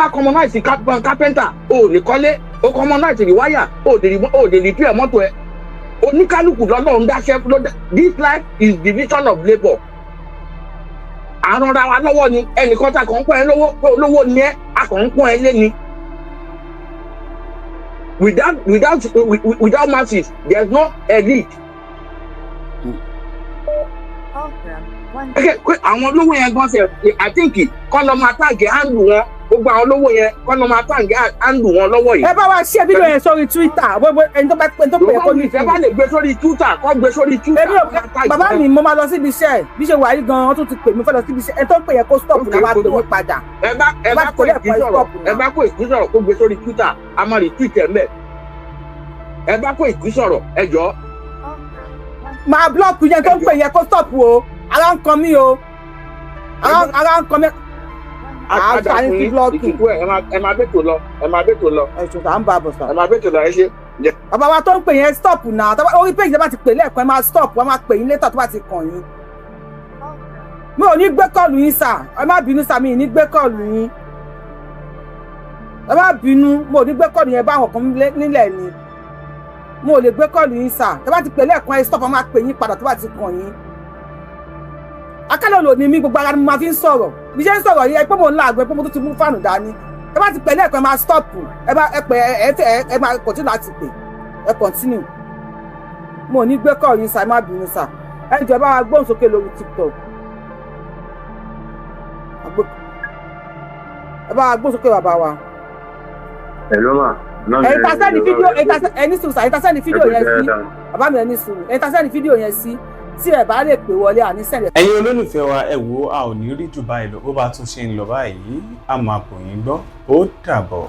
commonize carpenter o lè kọ́lé o commonize the wire o lè repair mọ́tò ẹ oníkálukú lọ́lọ́run dáṣẹ́ this life is division of labour. àrùn ra wa lọ́wọ́ ni ẹnìkan tá a kàn ń pọ́n ẹ lówó ni ẹ a kàn ń pọ́n ẹ lé ni. Without masses, there's no elite. Àwọn olówó yẹn gan ṣe I think kọ́ lọ́ máa tàgé handle wọn gbogbo àwọn olówó yẹn kọ́ lọ́ máa tàgé handle wọn lọ́wọ́ yìí.
Ẹ bá wa share fídíò yẹn sórí Twitter ẹni tó pè é kó ní
ìfẹ́. Ẹ bá lè gbé sórí Twitter kọ́ gbé sórí Twitter.
Bàbá mi mo máa lọ síbi iṣẹ́ bí ṣe wà yìí gan-an wọ́n tún ti pè mí fẹ́ lọ síbi iṣẹ́ ẹni tó pè yẹ kó stop náà wá gbé padà.
Ẹ bá kó ìkú sọ̀rọ̀ kó gbé sórí Twitter a máa rí Twitter mẹ́. Ẹ bá kó ìkú sọ̀rọ̀ ẹ jọ.
Máa blọọkù yẹn tó ń pè yẹ kó stop o ara ń kan mí o ara ń kan mí.
Àgbàdà fún yín ìkíkú ẹ máa bẹ́tò lọ
ẹ̀sùn tá ń bá a bọ̀ sá.
ẹ máa bẹ́tò lọ ẹ ṣe.
Bàbá wa tó ń pè yẹn stop náà orí péjì bá ti pè lẹ́ẹ̀kan ẹ máa stop wọ́n máa pè yín létà tó bá ti kàn yín. Mi ò ní gbé kọ́ọ̀lù yín sà ẹ má bínú sà mi ì ní gbé kọ́ọ̀lù yín ẹ má bínú mo ò ní gbé kọ́ọ̀lù yẹn bá àwọn kan nílẹ̀ ni mo ò lè gbé kọ́ọ̀lù yín sà tó bá ti pè lẹ́ẹ̀kan ẹ stop wọ́n máa pè yín padà tó bá ti kàn yín. Akálọ̀ lò ní mi gbogbo ara ni mo máa fi ń sọ̀rọ̀ bí ṣe ń sọ̀rọ̀ yìí ẹ pé mo ń láàgbẹ́ pé mo tún ti mú fáànù dání ẹ bá ti pè lẹ́ẹ̀kan ẹ máa stop ẹ máa continue láti pè ẹ continue mo ò ní gbé kọ́ọ̀lù yín sà ẹ má bínú sà ẹ jọ̀ọ́ bá wa gbóhùn sókè lórí TikTok ẹ bá wa gbóhùn sókè bàbá wa.
Hello ma.
ẹ̀yin ta sẹ́ni fídíò ẹni sùn sà ẹ̀yin ta sẹ́ni fídíò yẹn sí bàbá mi ẹni sùn ẹ̀yin ta sẹ́ni fídíò yẹn sí tí ẹ bá lè pè wọlé àní sẹ́ni.
Ẹ̀yin olólùfẹ́ wa ẹ wo a ò ní rí jù báyìí lọ bó bá tún ṣe ń lọ báyìí a máa kò yín gbọ́ ó dàbọ̀.